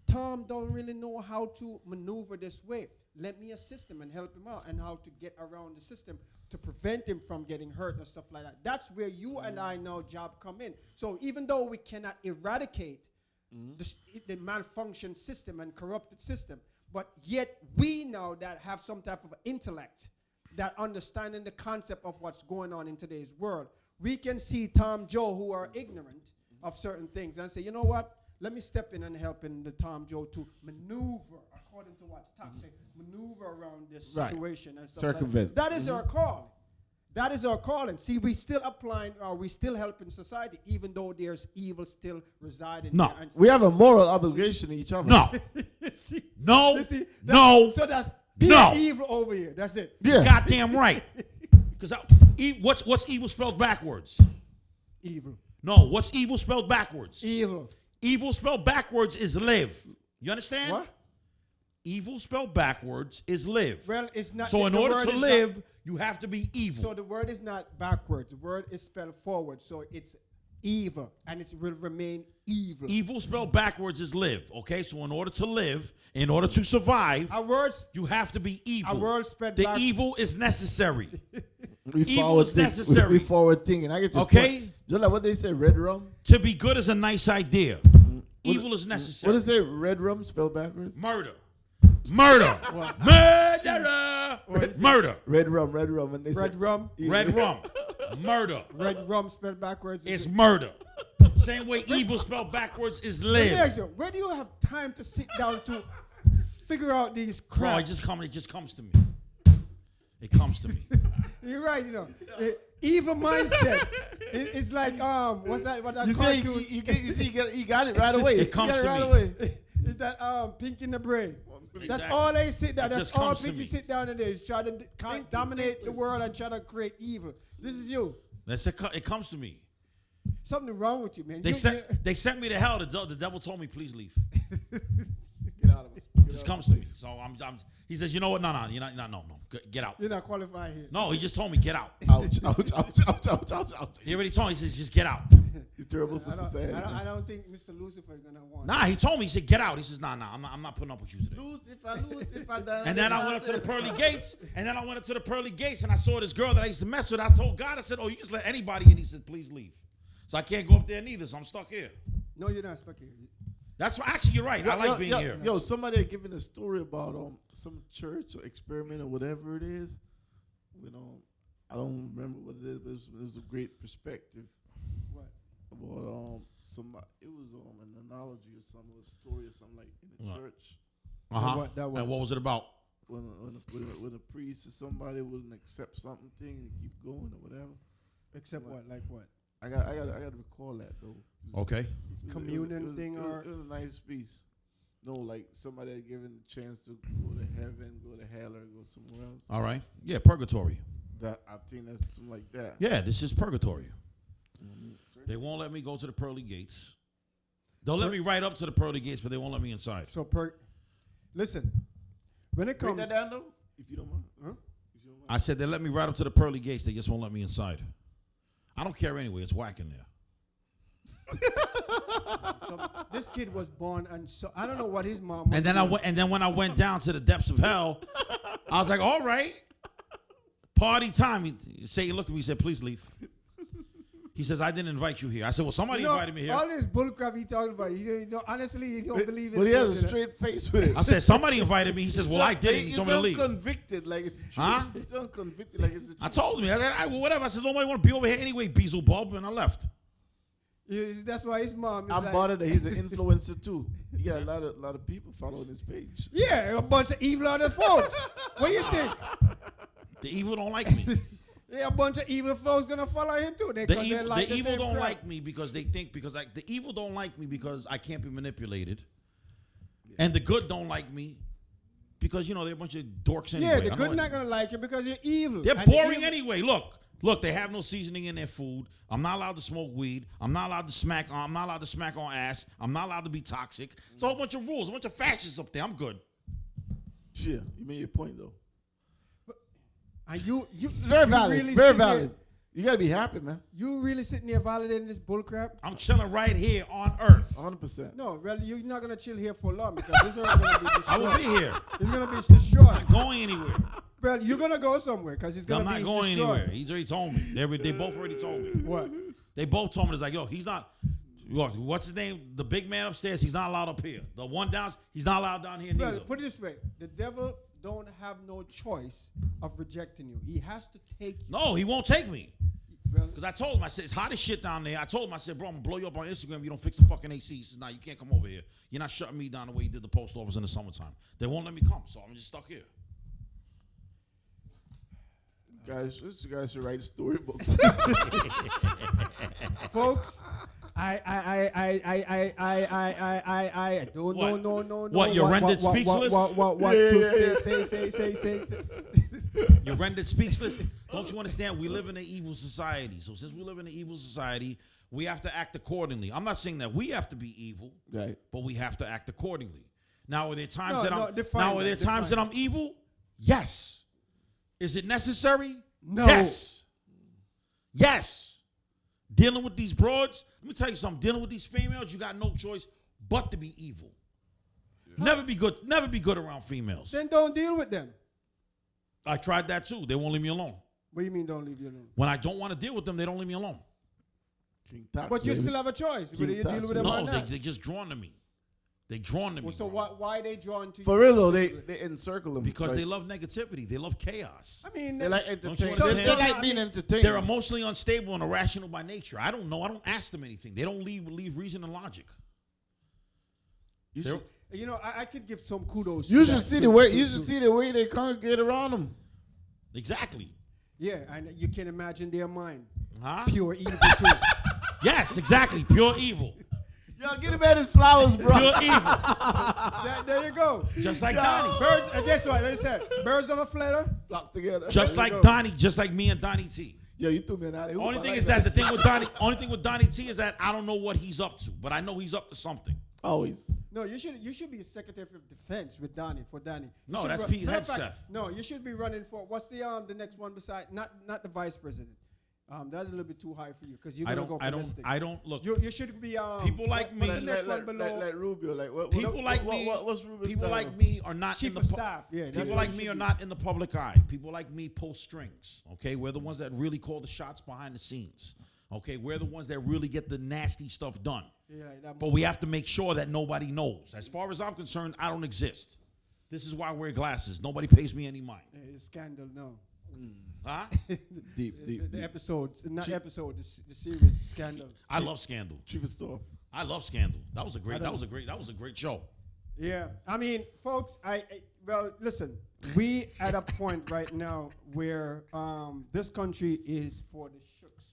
Tom don't really know how to maneuver this way. Let me assist him and help him out and how to get around the system to prevent him from getting hurt and stuff like that. That's where you and I now job come in. So even though we cannot eradicate the malfunction system and corrupted system, but yet we now that have some type of intellect that understanding the concept of what's going on in today's world, we can see Tom Joe who are ignorant of certain things and say, you know what, let me step in and help in the Tom Joe to maneuver according to what's toxic, maneuver around this situation and stuff Circumvent. like that. That is our calling. That is our calling. See, we still applying, we still helping society, even though there's evil still residing No. there. And We have a moral obligation to each other. No. see, No. you see, No. So that's being No. evil over here. That's it. Yeah. Goddamn right. Because what's evil spelled backwards? Evil. No. What's evil spelled backwards? Evil. Evil spelled backwards is live. You understand? What? Evil spelled backwards is live. Well, it's not. So in the order word to is live, not, you have to be evil. so the word is not backwards. The word is spelled forward. So it's evil, and it will remain evil. Evil spelled backwards is live. Okay, so in order to live, in order to survive, A word, you have to be evil. a word spelled The back- evil is necessary. We Evil forward is think- necessary. We forward thinking. I get your Okay? point. Just like what they say, red rum. To be good is a nice idea. Evil is necessary. What does it say? Red rum spelled backwards. Murder. Murder. Murderer. Murder. Red rum. When they red say rum. Red rum. Murder. Red rum spelled backwards. Is murder. Same way evil spelled backwards is Let me live. ask you, where do you have time to sit down to figure out these Bro, crap? it just comes to me. It comes to me. You're right, evil mindset. It's like what's that? What that You say cartoon? you got it right away. It comes You got to it me. right away. Is that Pink in the Brain? That's Exactly. all they sit down. It That's just all comes to Pinky me. sit down and is try to dominate the world and try to create evil. This is you. It comes to me. Something wrong with you, man. They sent me to hell. The devil told me, please leave. Get out of it. It just comes to me. So he says, you know what? No, get out. You're not qualified here. No, he just told me, get out. Ouch. He already told me, he says, just get out. terrible for society. I don't think Mr. Lucifer is gonna want. Nah, he told me. He said, "Get out." He says, "Nah, I'm not putting up with you today." Lose if I die. And then I went up to the pearly gates. And I saw this girl that I used to mess with. I told God, I said, "Oh, you just let anybody in." He said, "Please leave." So I can't go up there neither. So I'm stuck here. No, you're not stuck here. That's why. Actually, you're right. I like being here. Yo, somebody had given a story about some church or experiment or whatever it is. I don't remember what it is, but it was a great perspective. What? About it was an analogy or something, a story or something like in the church. And what was it about? When a priest or somebody wouldn't accept something and keep going or whatever. Accept what? Like what? I got to recall that though. Okay. Communion thing or it was a nice piece. No, like somebody had given the chance to go to heaven, go to hell, or go somewhere else. All right. Yeah, purgatory. That I think that's something like that. Yeah, this is purgatory. They won't let me go to the pearly gates. They'll let me right up to the pearly gates, but they won't let me inside. So listen, when it comes, break that down though, if you don't mind. Huh? If you don't mind. I said they let me right up to the pearly gates. They just won't let me inside. I don't care anyway. It's whack in there. So this kid was born, and so I don't know what his mom. And then when I went down to the depths of hell, I was like, all right, party time. Satan looked at me and said, please leave. He says, I didn't invite you here. I said, well, somebody invited me here. All this bullcrap he talking about, honestly, he don't believe it. But he has a straight face with it. I said, somebody invited me. He says, well, I didn't. He told me to leave. He's unconvicted like it's the truth. Huh? He's unconvicted like it's the truth. I told him. I said, well, whatever. I said, nobody want to be over here anyway, Beelzebub, and I left. Yeah, that's why his mom is I'm bothered that he's an influencer too. He got a lot of people following his page. Yeah, a bunch of evil other folks. What do you think? The evil don't like me. Yeah, a bunch of evil folks gonna follow him too. The evil don't like me because they think the evil don't like me because I can't be manipulated, and the good don't like me because they're a bunch of dorks anyway. Yeah, the good not gonna like you because you're evil. They're boring anyway. Look, they have no seasoning in their food. I'm not allowed to smoke weed. I'm not allowed to smack on ass. I'm not allowed to be toxic. It's a whole bunch of rules, a bunch of fascists up there. I'm good. Yeah, you made your point though. And you very valid, really very valid. You gotta be happy, man. You really sitting there validating this bullcrap? I'm chilling right here on Earth. 100%. No, really, you're not gonna chill here for long because this earth gonna be destroyed. I will be here. It's gonna be destroyed. I'm not going anywhere. Well, you're gonna go somewhere because it's gonna be destroyed. I'm not going anywhere. He's already told me. They both already told me. What? They both told me it's like, yo, he's not. Look, what's his name? The big man upstairs. He's not allowed up here. The one down. He's not allowed down here neither. Well, put it this way: the devil don't have no choice of rejecting you. He has to take you. No, he won't take me. Well, Because I told him, I said, it's hot as shit down there. I told him, I said, bro, I'm going to blow you up on Instagram if you don't fix the fucking AC. He says, nah, you can't come over here. You're not shutting me down the way you did the post office in the summertime. They won't let me come, so I'm just stuck here. Guys, this guy should write storybooks. folks, I don't know, no. What, you're rendered speechless? What to say. You're rendered speechless? Don't you understand? We live in an evil society. So since we live in an evil society, we have to act accordingly. I'm not saying that we have to be evil, Right. but we have to act accordingly. Now, are there times that I'm evil? Yes. Is it necessary? No. Yes. Dealing with these broads, let me tell you something. Dealing with these females, you got no choice but to be evil. Yeah. Never be good around females. Then don't deal with them. I tried that too. They won't leave me alone. What do you mean don't leave you alone? When I don't want to deal with them, they don't leave me alone. But you still have a choice. Whether you deal with them or not. They just drawn to me. They drawn to me. So why are they drawn to you? For real though, they encircle them. Because they love negativity. They love chaos. I mean, they like entertainment. They like being entertained. They're emotionally unstable and irrational by nature. I don't know. I don't ask them anything. They don't leave reason and logic. I could give some kudos. You should see the way. You should see the way they congregate around them. Exactly. Yeah, and you can imagine their mind. Huh? Pure evil too. Yes, exactly. Pure evil. Yo, get him at his flowers, bro. Pure evil. There you go. Just like Donnie. Birds, and guess what? They said birds of a feather flock together. Just like Donnie. Just like me and Donnie T. Yo, you threw me an alley. Only thing is that the thing with Donnie. Only thing with Donnie T is that I don't know what he's up to, but I know he's up to something. Always. No, you should be Secretary of Defense with Donnie for Donnie. No, that's Pete Hegseth. No, you should be running for what's the next one beside not the Vice President. That's a little bit too high for you because you're gonna go ballistic. I don't look. You should be people like me. What's the next one below? Like Rubio, like what? People like me. What's Rubio's people title? like me are not Chief in the of staff. Yeah, people like me are not in the public eye. People like me pull strings. Okay, we're the ones that really call the shots behind the scenes. Okay, we're the ones that really get the nasty stuff done. Yeah, but we have to make sure that nobody knows. As far as I'm concerned, I don't exist. This is why I wear glasses. Nobody pays me any mind. It's scandal, no. Huh? Deep. The episode, not episode, the series Scandal. I love Scandal. Chief of Staff. I love Scandal. That was a great show. Yeah, I mean, folks, well, listen, we at a point right now where this country is for the shooks.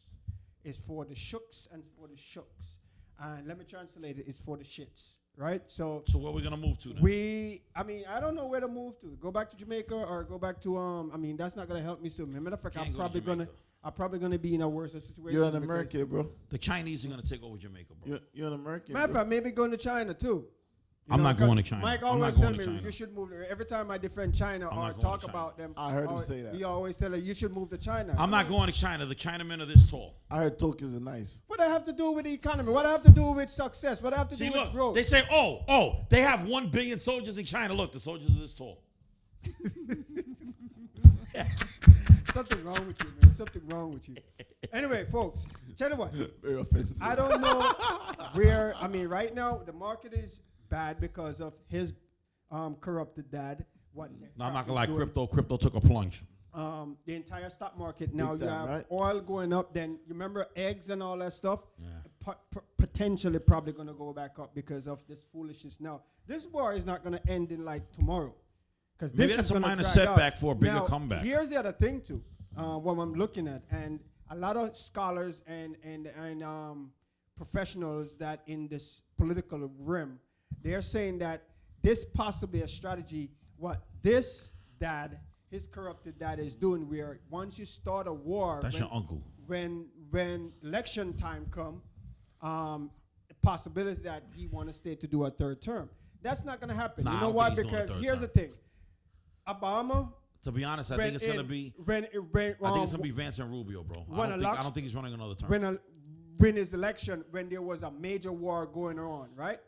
It's for the shooks and for the shooks. And let me translate it. It's for the shits, right? So where are we gonna move to then? I don't know where to move to. Go back to Jamaica or go back to that's not gonna help me soon. Matter of fact, I'm probably gonna be in a worse situation. You're in America, bro. The Chinese are gonna take over Jamaica, bro. You're in America. Matter of fact, maybe going to China too. I'm not going to China. Mike always tell me you should move there. Every time I defend China or talk about them, I heard him say that. He always tell her you should move to China. I'm not going to China. The Chinamen are this tall. I heard tokens are nice. What I have to do with the economy? What I have to do with success? What I have to do with growth? They say, they have 1 billion soldiers in China. Look, the soldiers are this tall. Something wrong with you, man. Something wrong with you. Anyway, folks, tell you what. Very offensive. I don't know where. I mean, right now the market is bad because of his corrupted dad. No, I'm not gonna lie. Crypto took a plunge. The entire stock market now. Big You time, have right? oil going up. Then you remember eggs and all that stuff. Yeah. Potentially, probably going to go back up because of this foolishness. Now, this war is not going to end in like tomorrow, because this Maybe that's is a minor setback for a bigger comeback. Here's the other thing too. What I'm looking at, and a lot of scholars and professionals that in this political realm, they're saying that this possibly a strategy. What this dad, his corrupted dad, is doing, where once you start a war, that's your uncle. When election time come, possibility that he want to stay to do a third term. That's not going to happen. Nah, you know why? Because here's the thing. Obama. To be honest, I think it's going to be. I think it's going to be Vance and Rubio, bro. I don't think he's running another term. When his election, when there was a major war going on, right?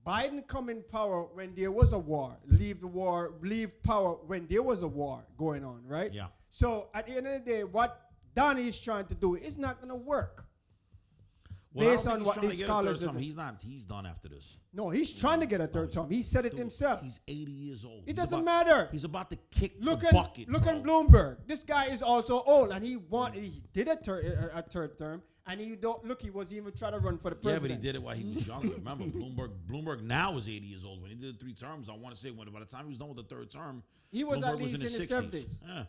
Biden come in power when there was a war. Leave power when there was a war going on, right? Yeah. So at the end of the day, what Donnie is trying to do is not going to work. Well, based on what these scholars are. He's done after this. No, he's trying to get a third term. He said it himself. He's 80 years old. It doesn't matter. He's about to kick the bucket. Look at Bloomberg. This guy is also old, and he did a third term, and he was even trying to run for the president. Yeah, but he did it while he was younger. Remember, Bloomberg now is 80 years old. When he did 3 terms, I want to say by the time he was done with the third term, he was Bloomberg at least was in his 70s. Yeah.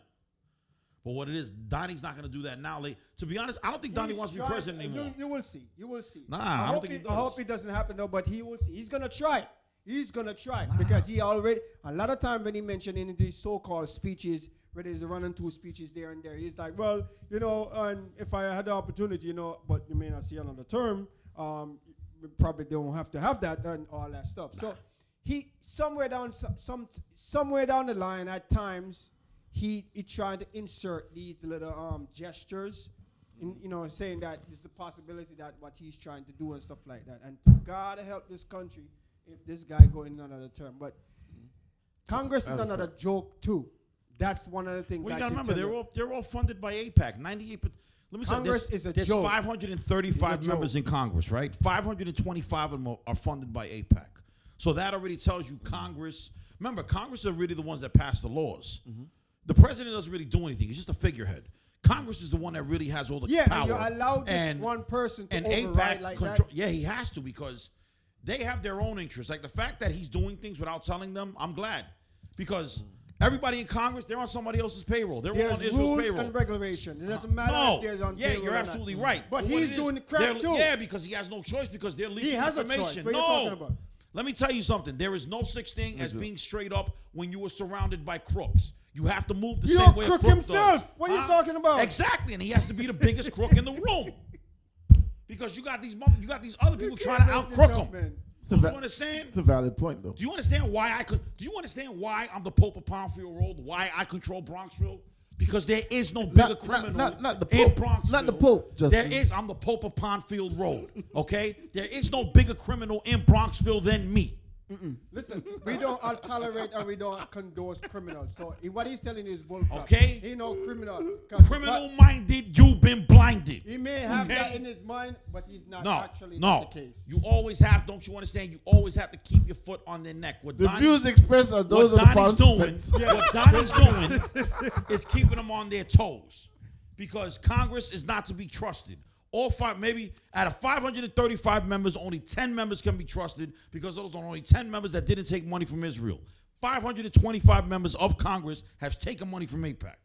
But what it is, Donnie's not going to do that now. To be honest, I don't think Donnie wants to be president anymore. You will see. You will see. Nah, I don't think he does. I hope it doesn't happen, though, but he will see. He's going to try it. He's going to try because he already, a lot of time when he mentioned in these so-called speeches, where there's running 2 speeches there and there, he's like, well, and if I had the opportunity, but you may not see another term, we probably don't have to have that and all that stuff. So he, somewhere down the line at times, he tried to insert these little gestures, in, saying that there's a possibility that what he's trying to do and stuff like that. And God help this country if this guy go in another term. But Congress is another joke too. That's one of the things. Well, you got to remember they're all funded by AIPAC. 98. Let me say Congress is a there's joke. 535 members in Congress, right? 525 of them are funded by AIPAC. So that already tells you Congress. Remember, Congress are really the ones that pass the laws. Mm-hmm. The president doesn't really do anything. He's just a figurehead. Congress is the one that really has all the power. And you're allowed this one person to override like that? Yeah, he has to, because they have their own interests. Like the fact that he's doing things without telling them, I'm glad. Because everybody in Congress, they're on somebody else's payroll. They're on Israel's rules payroll. And regulation. It doesn't matter if there's on payroll. Yeah, you're absolutely right. But he's doing the crap too. Yeah, because he has no choice, because they're leaking information. He has a choice. What are you talking about? Let me tell you something. There is no such thing as being straight up when you are surrounded by crooks. You have to move the same way a crook himself. does. What are you talking about? Exactly, and he has to be the biggest crook in the room, because you got these other people trying to out-crook him. Do you understand? It's a valid point, though. Do you understand why I'm the Pope of Palmfield Road? Why I control Bronxville? Because there is no bigger criminal not the in Pope. Bronxville. Not the Pope, Justin. There is. I'm the Pope of Pondfield Road. Okay? There is no bigger criminal in Bronxville than me. Listen, we don't tolerate and we don't condone criminals. So what he's telling you is bullcrap. Okay. He no criminal. Criminal-minded, you've been blinded. He may have that in his mind, but he's not actually the case. You always have, don't you understand? You always have to keep your foot on their neck. The views expressed are those of the participants. What Donnie's doing is keeping them on their toes. Because Congress is not to be trusted. All five, maybe out of 535 members, only 10 members can be trusted because those are only 10 members that didn't take money from Israel. 525 members of Congress have taken money from AIPAC.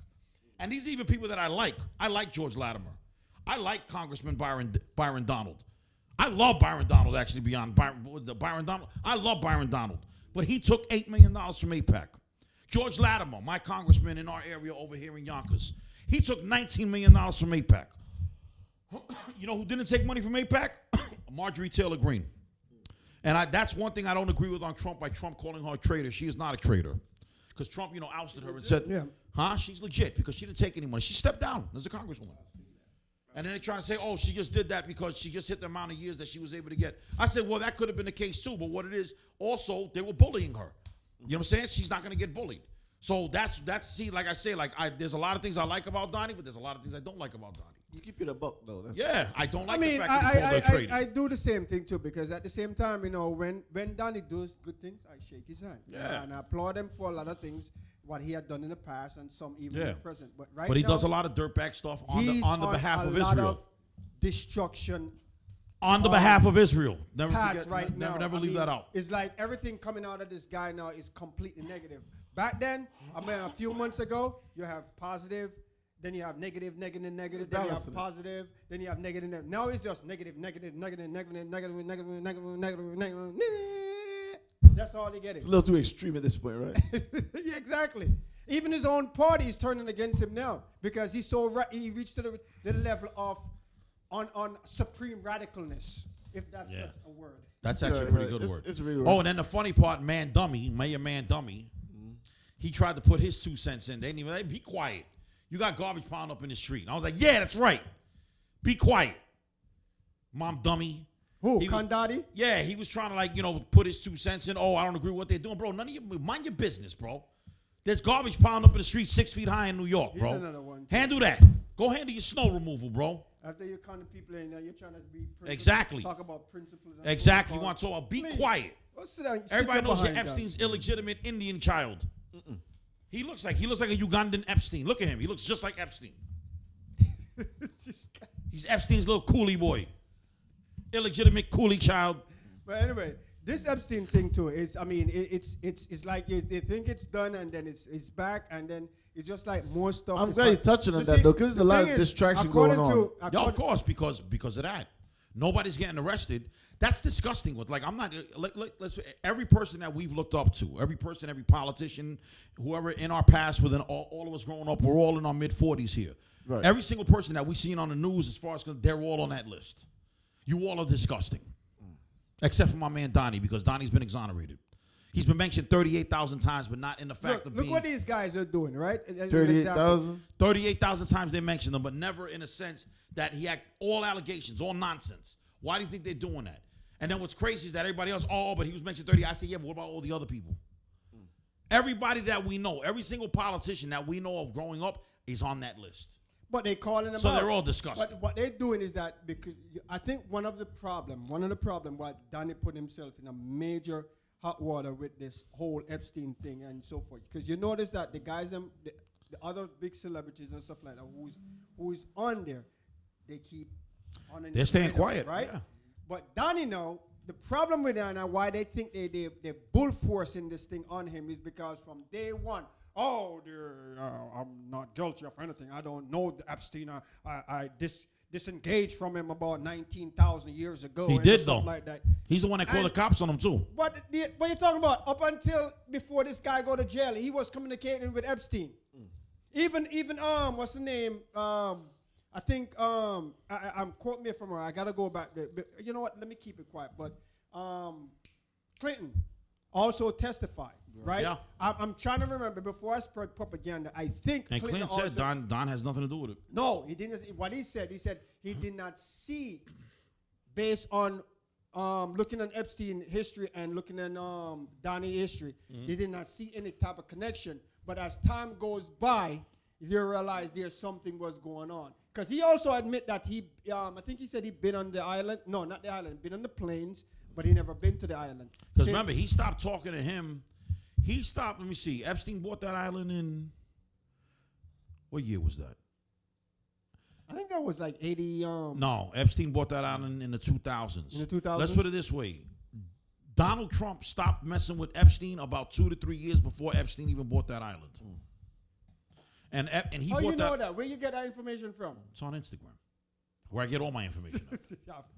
And these are even people that I like. I like George Latimer. I like Congressman Byron Donald. I love Byron Donald, actually, beyond Byron Donald. I love Byron Donald. But he took $8 million from AIPAC. George Latimer, my congressman in our area over here in Yonkers, he took $19 million from AIPAC. You know who didn't take money from AIPAC? Marjorie Taylor Greene. And that's one thing I don't agree with on Trump, by Trump calling her a traitor. She is not a traitor. Because Trump, ousted her and said, she's legit because she didn't take any money. She stepped down as a congresswoman. And then they're trying to say, oh, she just did that because she just hit the amount of years that she was able to get. I said, well, that could have been the case too. But what it is, also, they were bullying her. You know what I'm saying? She's not going to get bullied. So that's see, like I say, there's a lot of things I like about Donnie, but there's a lot of things I don't like about Donnie. You keep it a buck, though. I don't like the fact that he called her a traitor. I do the same thing too, because at the same time, when Donnie does good things, I shake his hand. Yeah. And I applaud him for a lot of things, what he had done in the past and some even in the present. But he does a lot of dirtbag stuff on the behalf of Israel. Of destruction on the behalf of Israel. Never leave that out. It's like everything coming out of this guy now is completely negative. Back then, a few months ago, you have positive, then you have negative, then you have positive, then you have negative. Now it's just negative. That's all they get. It's a little too extreme at this point, right? Yeah, exactly. Even his own party is turning against him now because he reached to the level of on supreme radicalness, if that's such a word. That's actually a pretty good word. It's really and then the funny part, Mayor Man Dummy, he tried to put his 2 cents in. They didn't even be quiet. You got garbage piled up in the street. And I was like, yeah, that's right. Be quiet, Mom Dummy. Who, Kandadi? Yeah, he was trying to put his 2 cents in. Oh, I don't agree with what they're doing, bro. None of you mind your business, bro. There's garbage piled up in the street 6 feet high in New York, bro. Another one, handle that. Go handle your snow removal, bro. After you count the people in there, you're trying to be exactly. Talk about principles. Exactly. You want to talk about be quiet. Well, sit down, everybody knows you're Epstein's illegitimate Indian child. He looks like a Ugandan Epstein. Look at him. He looks just like Epstein. He's Epstein's little coolie boy. Illegitimate coolie child. But anyway, this Epstein thing too is, it's like they think it's done and then it's back and then it's just like more stuff. I'm glad you're touching on that though, because there's a lot of distraction going on. Yeah, of course, because of that. Nobody's getting arrested. That's disgusting. Every person that we've looked up to, every politician, whoever in our past, within all of us growing up, we're all in our mid-40s here. Right. Every single person that we've seen on the news, as far as they're all on that list. You all are disgusting. Except for my man Donnie, because Donnie's been exonerated. He's been mentioned 38,000 times, but not in the fact of being... Look what these guys are doing, right? 38,000? 38,000 times they mentioned him, but never in a sense that he had all allegations, all nonsense. Why do you think they're doing that? And then what's crazy is that everybody else, but he was mentioned 30. I say, yeah, but what about all the other people? Everybody that we know, every single politician that we know of growing up is on that list. But they're calling them out. So they're all disgusting. But what they're doing is that, because I think one of the problem why Donnie put himself in a major hot water with this whole Epstein thing and so forth, because you notice that the guys, the other big celebrities and stuff like that, who's on there, they keep on. They're staying quiet, right? Yeah. But Donnie now, the problem with Donnie, why they think they're bull forcing this thing on him is because from day one, I'm not guilty of anything. I don't know the Epstein. I disengaged from him about 19,000 years ago. He did, though. Like that. He's the one that called the cops on him, too. What you're talking about? Up until before this guy go to jail, he was communicating with Epstein. Even what's the name? I think I'm quote me from her. I gotta go back there. But you know what? Let me keep it quiet. But Clinton also testified. right? Yeah. I'm trying to remember before I spread propaganda. I think And Clinton said Don has nothing to do with it. No, he didn't. What he said he did not see, based on looking at Epstein history and looking at Donnie history, he did not see any type of connection. But as time goes by, you realize there's something was going on. Because he also admit that I think he said he'd been on the island. No, not the island. Been on the plains, but he never been to the island. Because remember, he stopped talking to him. He stopped, let me see. Epstein bought that island in, what year was that? I think that was like 80. No, Epstein bought that island in the 2000s. In the 2000s? Let's put it this way. Donald Trump stopped messing with Epstein about 2 to 3 years before Epstein even bought that island. And he How bought you know that? Where you get that information from? It's on Instagram, where I get all my information.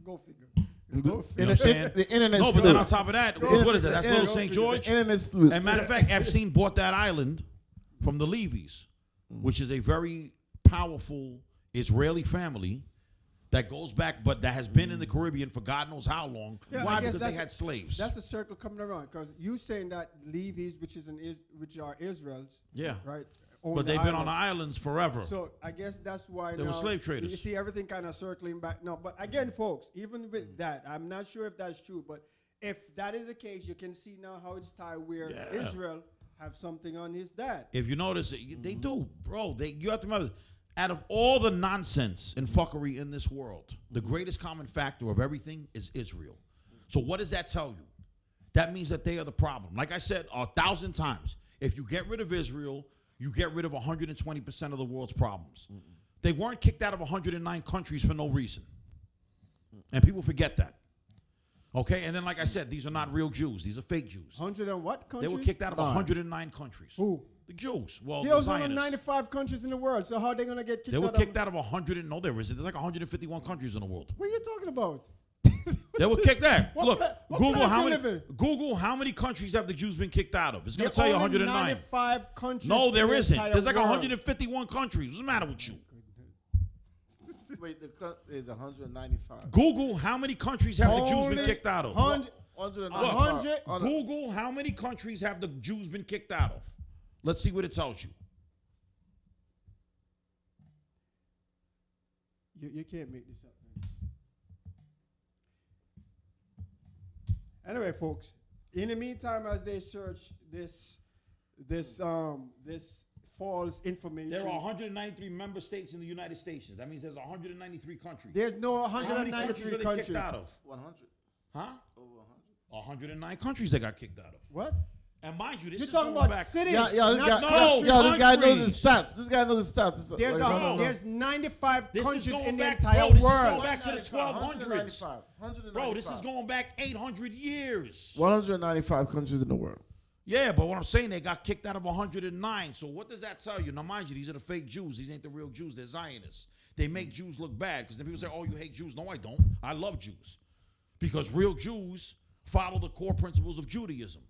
Go figure. You know what I'm saying? The internet. No, but then on top of that, what is it? That's Little St. George. Internet. And matter of fact, Epstein bought that island from the Levies, which is a very powerful Israeli family that goes back, but that has been in the Caribbean for God knows how long. Yeah, Why? Because they had slaves. That's the circle coming around. Because you saying that Levies, which are Israel's, Yeah. right? But they've been on the islands forever. So I guess that's why They were slave traders. You see everything kind of circling back. No, but again, folks, even with that, I'm not sure if that's true. But if that is the case, you can see now how it's tied where Israel have something on his dad. If you notice, they do, bro. You have to remember, out of all the nonsense and fuckery in this world, the greatest common factor of everything is Israel. So what does that tell you? That means that they are the problem. Like I said 1,000 times, if you get rid of Israel, you get rid of 120% of the world's problems. They weren't kicked out of 109 countries for no reason. And people forget that. Okay? And then, like I said, these are not real Jews. These are fake Jews. 100 and what countries? They were kicked out of 109 countries. Who? The Jews. Well, There's the only Zionists. 95 countries in the world, so how are they going to get kicked out? They were kicked out of 100. No, there isn't. There's like 151 countries in the world. What are you talking about? They were kicked out. Look, what Google how many countries have the Jews been kicked out of. It's going to tell you 109. 95 countries. No, there isn't. There's like world. 151 countries. What's the matter with you? Wait, there's 195. Google how many countries have the Jews been kicked out of. 100. Google how many countries have the Jews been kicked out of. Let's see what it tells you. You can't make this up, man. Anyway, folks, in the meantime, as they search this false information, There are 193 member states in the United States. That means there's 193 countries. There's no How many 193 countries are they countries. kicked out of? 100. Huh? Over 100. 109 countries they got kicked out of. What? And mind you, this You're is talking going about back. cities. This countries. guy knows the stats. This guy knows the stats. There's 95 This is countries going in the back, entire bro, this world. is going back to the 1200s. 195. Bro, this is going back 800 years. 195 countries in the world. Yeah, but what I'm saying, they got kicked out of 109. So what does that tell you? Now, mind you, these are the fake Jews. These ain't the real Jews. They're Zionists. They make Jews look bad because then people say, oh, you hate Jews. No, I don't. I love Jews. Because real Jews follow the core principles of Judaism.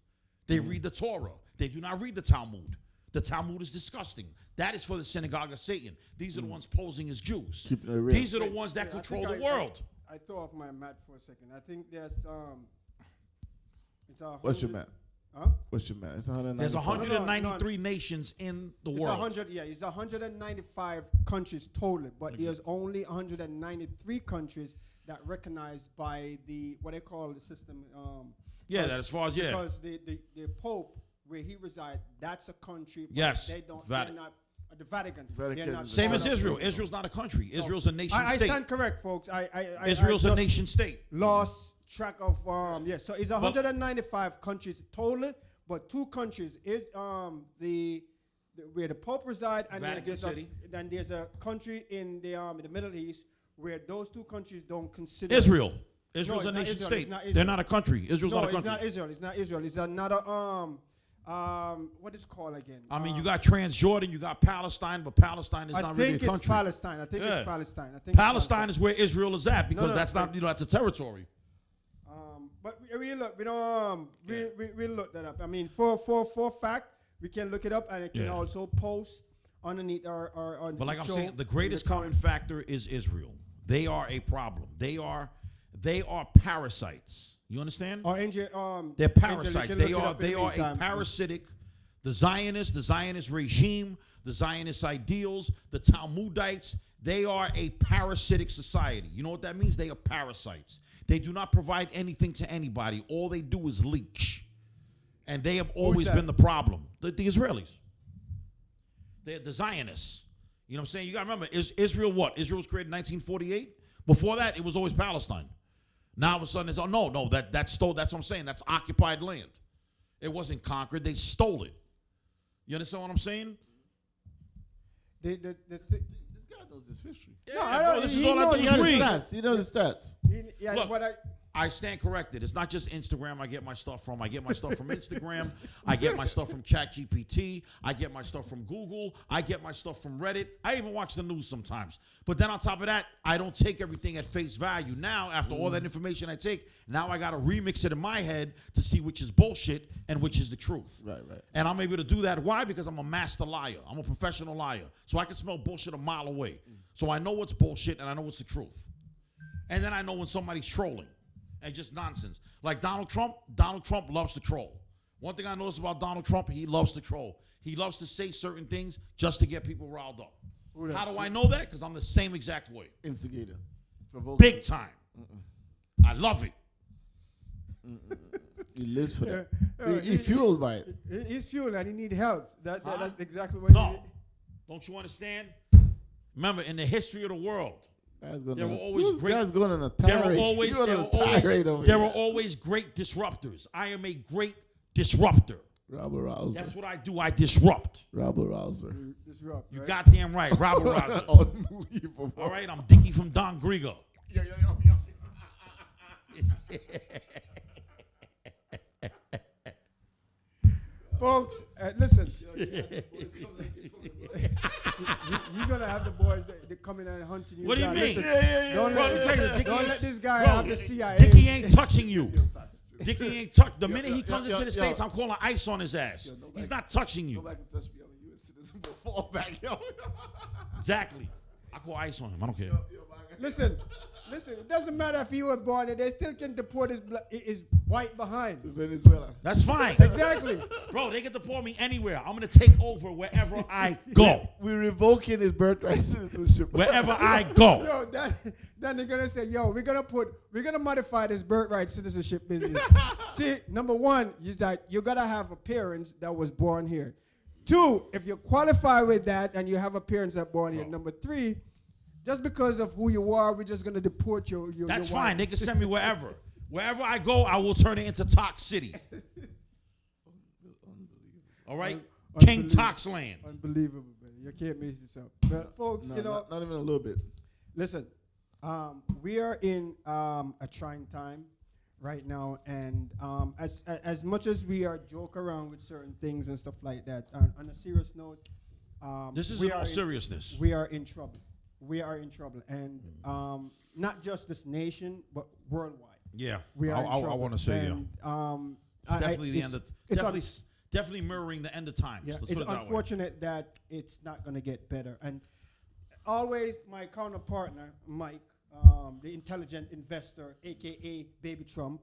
They read the Torah. They do not read the Talmud. The Talmud is disgusting. That is for the synagogue of Satan. These are the ones posing as Jews. These are the ones that control the world. I threw off my mat for a second. I think there's it's a What's your mat? Huh? What's your mat? It's 195. There's 193 nations in the world. 100. Yeah, it's 195 countries total, but there's only 193 countries that recognized by the what they call the system. Yeah, that as far as because the Pope where he resides, that's a country. But Yes, they don't. Vatican. They're not the Vatican. Vatican They're not is Same part as of- Israel. Israel's not a country. Israel's a nation I state. stand correct, folks. Israel's I a just nation state. Lost track of So it's 195 countries total, but two countries is where the Pope reside, and Vatican City. then there's a country in the Middle East where those two countries don't consider Israel. Israel's No, a it's not nation Israel, state. it's not They're Israel. not a country. Israel's No, not a it's country. not Israel. It's not Israel. It's another what is it called again? I mean, you got Transjordan, you got Palestine, but Palestine is not really a I think country. it's Palestine. I think Yeah. it's Palestine. I think Palestine is where Israel is at because No, that's not, that's a territory. But we look, we don't, we look that up. I mean, for fact, we can look it up, and it can Yeah. also post underneath our But like I'm show saying, the greatest in common factor is Israel. They are a problem. They are they are parasites. You understand? Or They're parasites. Angel, They you can are look it up in the a meantime. parasitic. The Zionist regime, the Zionist ideals, the Talmudites, they are a parasitic society. You know what that means? They are parasites. They do not provide anything to anybody. All they do is leech. And they have always been the problem. The Israelis. They're the Zionists. You know what I'm saying? You got to remember, Israel what? Israel was created in 1948. Before that, it was always Palestine. Now all of a sudden it's, oh, no, that's what I'm saying. That's occupied land. It wasn't conquered. They stole it. You understand what I'm saying? This guy knows this history. Yeah, No, I bro, don't- this he is all I knows do He is knows the read. stats. He knows the stats. Yeah, Look, but I stand corrected. It's not just Instagram I get my stuff from. I get my stuff from Instagram. I get my stuff from ChatGPT. I get my stuff from Google. I get my stuff from Reddit. I even watch the news sometimes. But then on top of that, I don't take everything at face value. Now, after all that information I take, now I got to remix it in my head to see which is bullshit and which is the truth. Right. And I'm able to do that. Why? Because I'm a master liar. I'm a professional liar. So I can smell bullshit a mile away. So I know what's bullshit and I know what's the truth. And then I know when somebody's trolling. And just nonsense. Like Donald Trump loves to troll. One thing I noticed about Donald Trump, he loves to troll. He loves to say certain things just to get people riled up. How do I know that? Because I'm the same exact way. Instigator. Big time. I love it. He lives for that. He's fueled by it. he's fueled and he needs help. That's exactly what No. Don't you understand? Remember, in the history of the world, there were always great. Guys going on a There tirade. were always, You're on there a were always, tirade over there here. were always great disruptors. I am a great disruptor. Robert Rouser. That's what I do. I disrupt. Robert Rouser. disrupt. You Right? goddamn right, Robert Roger. Unbelievable. All right, I'm Dickie from Don Grieger. Yo. Folks, listen. You're gonna have the boys that come in and hunting you. What do you down. mean? Listen, Don't, Bro, let, let me tell you, Dickie don't ain't- let this guy bro, have the CIA. Dickie ain't touching you. Dickie ain't touch. The minute he yo, comes yo, into the yo. States, I'm calling ice on his ass. He's not touching Go you. back and touch me. I'm a U.S. citizen. Fall back, yo. Exactly. I call ice on him. I don't care. Listen. It doesn't matter if he was born there. They still can deport his white behind. Venezuela. That's fine. Exactly. Bro, they can deport me anywhere. I'm going to take over wherever I go. We're revoking his birthright citizenship. Wherever I go. Yo, then they're gonna say, yo, we're gonna modify this birthright citizenship business. See, number one is that you gotta have a parents that was born here. Two, if you qualify with that and you have a parents that born here. Number three, just because of who you are, we're just gonna deport you. That's your fine. wife. They can send me wherever. Wherever I go, I will turn it into Tox City. All right? King Tox Land. Unbelievable, man. You can't make this up. But folks, No, you know, not even a little bit. listen, we are in a trying time right now, and as much as we are joke around with certain things and stuff like that, on a serious note, This is we in are all seriousness. we are in trouble. We are in trouble, and not just this nation, but worldwide. Yeah. We are in I trouble. want to say, and, It's definitely the end of it's definitely mirroring the end of times. Yeah, Let's it's put it that way. unfortunate that it's not going to get better. And always my counterpartner, Mike, the intelligent investor, a.k.a. Baby Trump,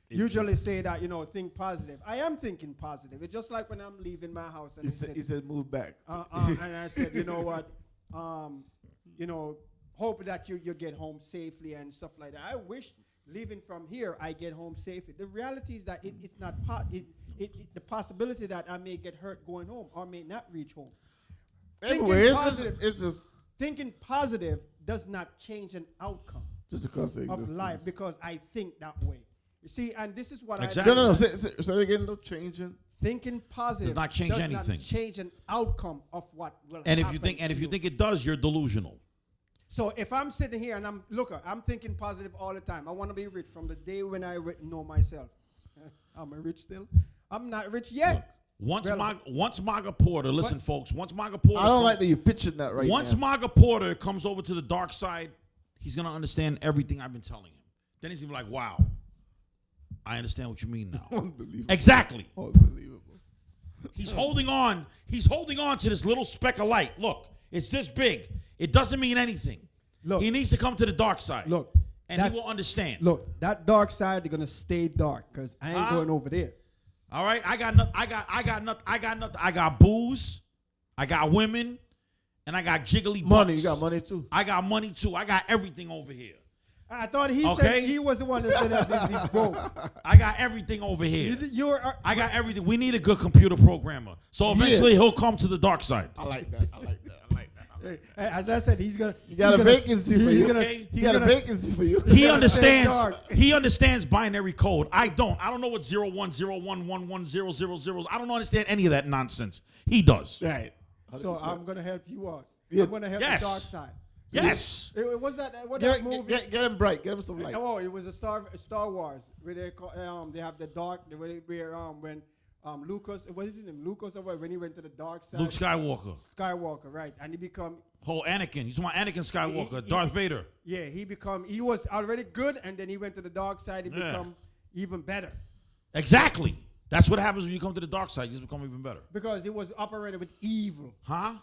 usually say that, think positive. I am thinking positive. It's just like when I'm leaving my house. And He said move back. and I said, you know what, hope that you get home safely and stuff like that. I wish leaving from here, I get home safely. The reality is that it's not the possibility that I may get hurt going home or may not reach home. Anyway, it's just Thinking positive does not change an outcome just because of of life because I think that way. You see, and this is what Exactly. No. Say it again. No changing. thinking positive Does not change anything. Not change an outcome of what will And if happen you to you. think it does, you're delusional. So if I'm sitting here and I'm thinking positive all the time. I want to be rich from the day when I know myself. Am I rich still? I'm not rich yet. Once Relevant. MAGA Porter, listen, folks. Once MAGA Porter, I don't like that you're pitching that right once now. MAGA Porter comes over to the dark side, he's gonna understand everything I've been telling him. Then he's gonna be like, "Wow, I understand what you mean now." Unbelievable. Exactly. Unbelievable. He's holding on. He's holding on to this little speck of light. Look, it's this big. It doesn't mean anything. Look. He needs to come to the dark side. Look, and he will understand. Look, that dark side, they're gonna stay dark because I ain't going over there. All right, I got nothing. I got booze, I got women, and I got jiggly money. butts. You got money too. I got money too. I got everything over here. I thought he said he was the one that said that he's broke. I got everything over here. I got everything. We need a good computer programmer. So eventually he'll come to the dark side. I like that. As I said, he's gonna. He got a vacancy for you. Okay? He got a vacancy for you. He understands. He understands binary code. I don't. I don't know what 01011100 I don't understand any of that nonsense. He does. Right. 100%. So I'm gonna help you out. Yeah. I'm gonna help the dark side. Yes. It was that that movie? Get him bright. Get him some light. Oh, it was a Star Wars where they have the dark where when Lucas, what is his name? Lucas or what? When he went to the dark side. Luke Skywalker. Skywalker, right? And he become Anakin. He's one Anakin Skywalker. Darth Vader. Yeah, he was already good, and then he went to the dark side. He become even better. Exactly. That's what happens when you come to the dark side. You just become even better. Because it was operated with evil. Huh?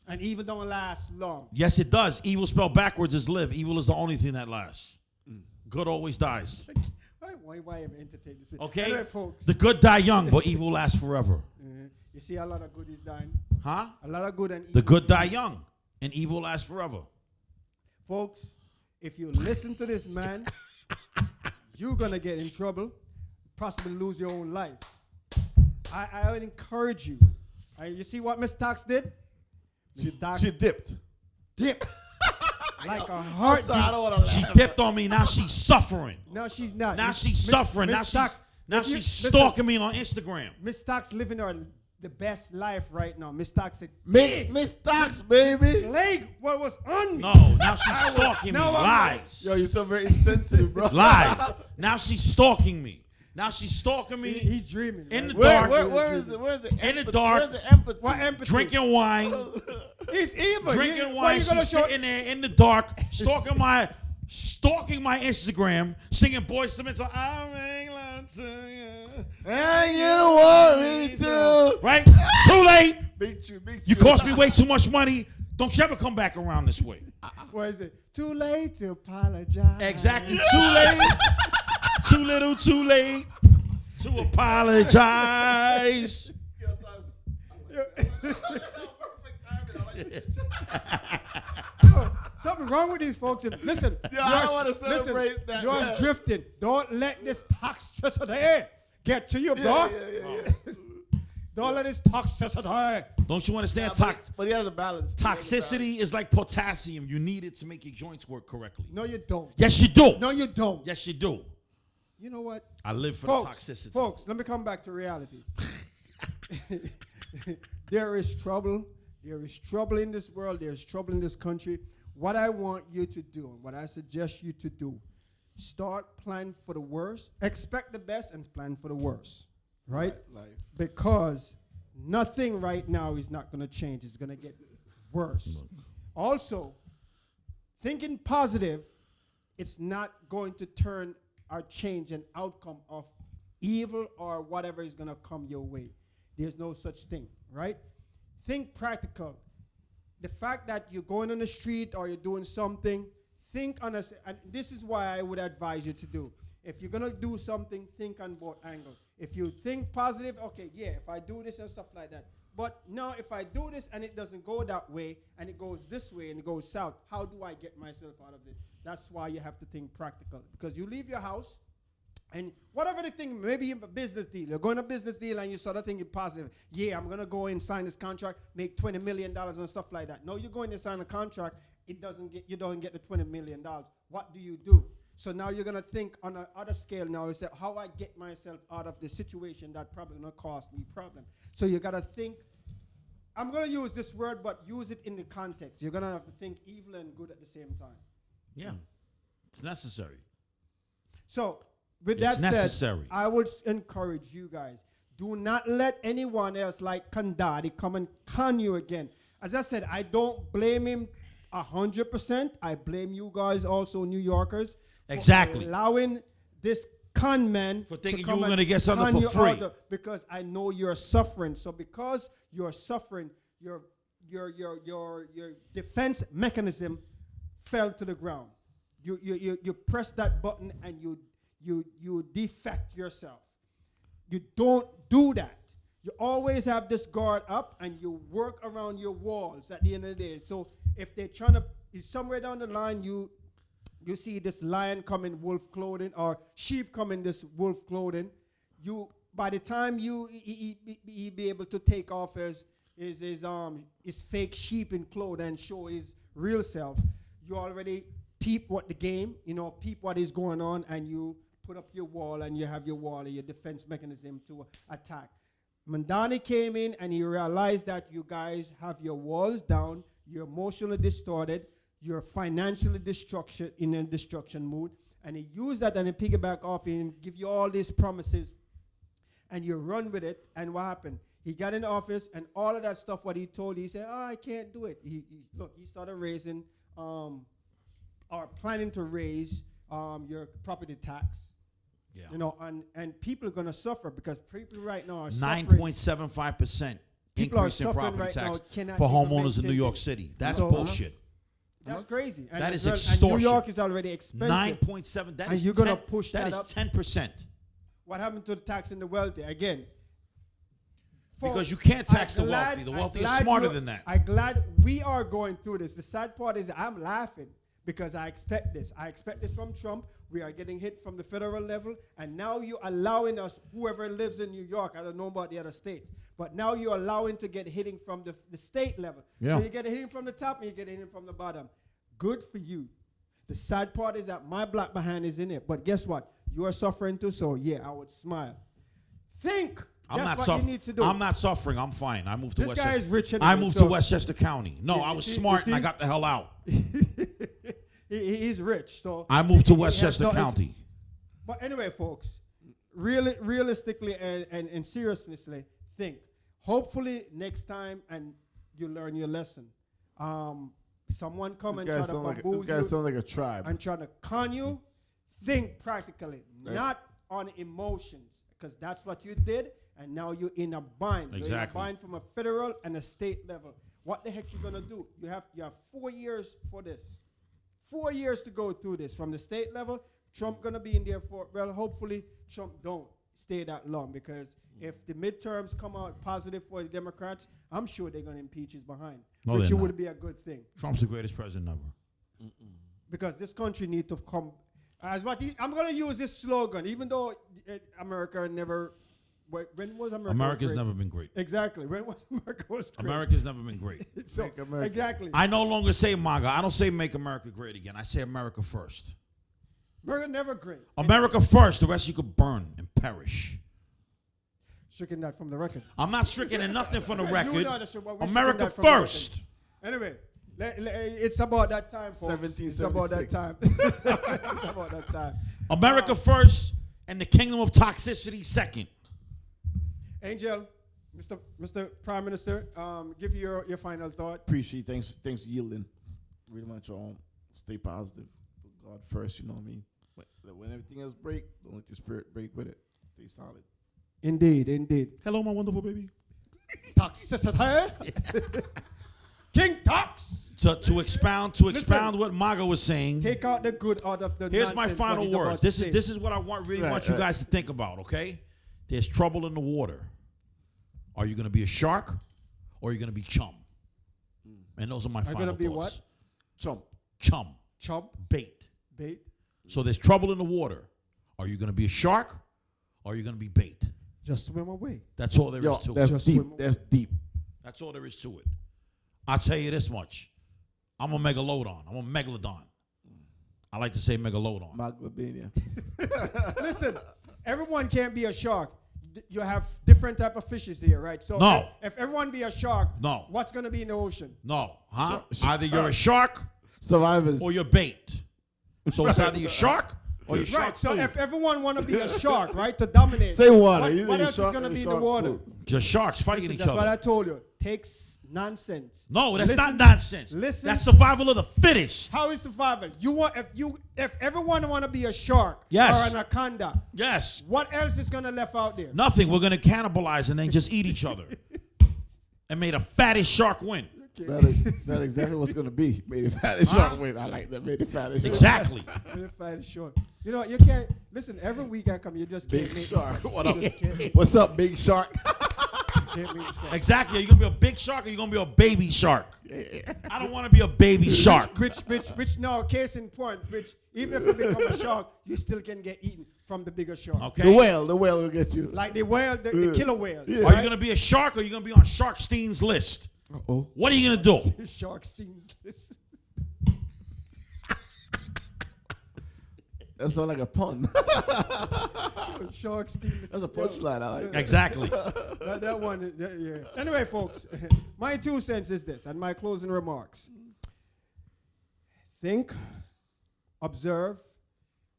And evil don't last long. Yes, it does. Evil spelled backwards is live. Evil is the only thing that lasts. Good always dies. Why ever entertain this? Okay? Anyway, folks. The good die young, but evil lasts forever. You see a lot of good is dying. Huh? A lot of good and evil. The good die young, and evil lasts forever. Folks, if you listen to this man, you're going to get in trouble, possibly lose your own life. I would encourage you. You see what Miss Tox did? She dipped. Like a heart. I don't want to She dipped on me. Now she's suffering. No, she's not. Now she's suffering. Now she's stalking me on Instagram. Miss Tox living the best life right now. Miss Tox said, Miss Tox, baby. Leg, what was on me? No, now she's stalking me. No, Lies. Yo, you're so very insensitive, bro. Lies. Now she's stalking me. Now she's stalking me. He's dreaming. In the Where dark. is it? Where's the In the dark. Where's the empathy? What empathy? Drinking wine. He's evil. Drinking wine. She's sitting there in the dark, stalking my Instagram, singing Boys to Men. So I make love to you. And you want me to. Right? Too late. Big true. You cost me way too much money. Don't you ever come back around this way. What is it? Too late to apologize. Exactly. Too late. Too little, too late to apologize. Something wrong with these folks. Listen, I don't want to celebrate that. You're drifting. Don't let this toxicity get to you, bro. Don't let this toxicity. Don't you understand? But he has a balance. Toxicity is like potassium. You need it to make your joints work correctly. No, you don't. Yes, you do. No, you don't. Yes, you do. You know what? I live for the toxicity. Folks, let me come back to reality. There is trouble. There is trouble in this world. There is trouble in this country. What I want you to do, and what I suggest you to do, start planning for the worst. Expect the best and plan for the worst. Right? Because nothing right now is not going to change. It's going to get worse. Also, thinking positive, it's not going to turn or change an outcome of evil or whatever is going to come your way. There's no such thing, right? Think practical. The fact that you're going on the street or you're doing something, think on and this is why I would advise you to do. If you're going to do something, think on both angles. If you think positive, okay, yeah, if I do this and stuff like that. But now if I do this and it doesn't go that way and it goes this way and it goes south, how do I get myself out of it? That's why you have to think practical. Because you leave your house and whatever the thing, maybe a business deal. You're going to a business deal and you sort of thinking positive. Yeah, I'm going to go and sign this contract, make $20 million and stuff like that. No, you're going to sign a contract. You don't get the $20 million. What do you do? So now you're going to think on another scale now is that how I get myself out of the situation that probably going to cause me problem. So you got to think, I'm going to use this word, but use it in the context. You're going to have to think evil and good at the same time. Yeah, it's necessary. So with that necessary. said, I would encourage you guys, do not let anyone else like Kandadi come and con you again. As I said, I don't blame him 100%. I blame you guys also, New Yorkers. Exactly. Allowing this con man for thinking you were going to get something for free. Because I know you're suffering. So because you're suffering, your defense mechanism fell to the ground. You press that button and you defect yourself. You don't do that. You always have this guard up and you work around your walls at the end of the day. So if they're trying to, somewhere down the line, you see this lion come in wolf clothing or sheep come in this wolf clothing, by the time he be able to take off his fake sheep in clothing and show his real self, you already peep what the game, peep what is going on, and you put up your wall and you have your wall and your defense mechanism to attack. Mandani came in and he realized that you guys have your walls down, you're emotionally distorted, you're financially in a destruction mood, and he used that and he piggyback off and give you all these promises, and you run with it. And what happened? He got in office, and all of that stuff what he told, he said, I can't do it. He started raising or planning to raise your property tax. Yeah. And people are going to suffer because people right now are 9.75% increase in property tax for homeowners in New York City. That's bullshit. That's crazy. And that is extortion. And New York is already expensive. 9.7. That and is you're going to push that up. That is 10%. What happened to the tax in the wealthy? Again. Because you can't tax the wealthy. The wealthy are smarter than that. I'm glad we are going through this. The sad part is I'm laughing because I expect this. I expect this from Trump. We are getting hit from the federal level, and now you're allowing us, whoever lives in New York, I don't know about the other states, but now you're allowing to get hitting from the state level. Yeah. So you get hitting from the top and you get hitting from the bottom. Good for you. The sad part is that my black behind is in it, but guess what? You are suffering too, so yeah, I would smile. Think. That's what you need to do. I'm not suffering. I'm fine. I moved to Westchester. This guy is rich. I moved to Westchester County. No, I was smart and I got the hell out. He's rich, so I moved to Westchester County. But anyway, folks, realistically and seriously, think. Hopefully next time, and you learn your lesson. Someone come and try to bamboozle you. This guy sounds like a tribe. And try to con you. Think practically, not on emotions, because that's what you did, and now you're in a bind. Exactly. You're in a bind from a federal and a state level. What the heck you gonna do? You have 4 years for this. 4 years to go through this from the state level. Trump gonna be in there for, well, hopefully Trump don't stay that long, because if the midterms come out positive for the Democrats, I'm sure they're gonna impeach his behind, which would be a good thing. Trump's the greatest president ever. Because this country needs to come. I'm gonna use this slogan, even though America never. When was America? America's great? Never been great. Exactly. When was America was great? America's never been great. So, exactly. I no longer say MAGA. I don't say make America great again. I say America first. America never great. America first. The rest you could burn and perish. Stricken that from the record. I'm not stricken in nothing from the record. America first. Anyway, it's about that time, folks. 1776. It's about that time. It's about that time. America first and the kingdom of toxicity second. Angel, Mr. Prime Minister, give your final thought. Appreciate. Thanks for yielding. Really much stay positive. Put God first, you know what I mean? When everything else break, don't let your spirit break with it. Stay solid. Indeed. Hello, my wonderful baby. Toxicity. King Tox. To expound what MAGA was saying. Take out the good out of the. Here's my final word. This is what I really want you guys to think about. Okay, there's trouble in the water. Are you going to be a shark, or are you going to be chum? And those are my final thoughts. Are you going to be what? Chum. Bait. Bait. So there's trouble in the water. Are you going to be a shark, or are you going to be bait? Just swim away. That's all there is to it. That's deep. That's all there is to it. I'll tell you this much. I'm a megalodon. I'm a megalodon. I like to say megalodon. Megalodon. Listen, everyone can't be a shark. You have different type of fishes here, right? So no. If everyone be a shark, no. What's going to be in the ocean? No. Huh? Either you're a shark survivors or you're bait. So it's either you're shark or you're shark. Right. So if everyone want to be a shark, right, to dominate. Say water. What else is going to be in the water? Food. Just sharks fighting each other. That's what I told you. Takes nonsense. No, that's not nonsense. Listen. That's survival of the fittest. How is survival? If everyone want to be a shark or an anaconda, what else is gonna left out there? Nothing. We're gonna cannibalize and then just eat each other. And may the fattest shark win. That's exactly what's gonna be. Made it fat and short. Wait, I like that. Made it fat and short. Exactly. Made it fat and short. You know, you can't listen. Every week I come, you just Big can't make shark. What up? Can't What's up, big shark? make the same. Exactly. Are you gonna be a big shark or you gonna be a baby shark? I don't want to be a baby shark. Which no, case in point, which even if you become a shark, you still can get eaten from the bigger shark. Okay. The whale will get you. Like the whale, the killer whale. Yeah. Are you gonna be a shark or are you gonna be on Sharkstein's list? Uh-oh. What are you gonna do? Shark stings. That sounds like a pun. Shark stings. That's a punchline. I like that. Exactly. That one, yeah. Anyway, folks, my 2 cents is this, and my closing remarks. Think, observe,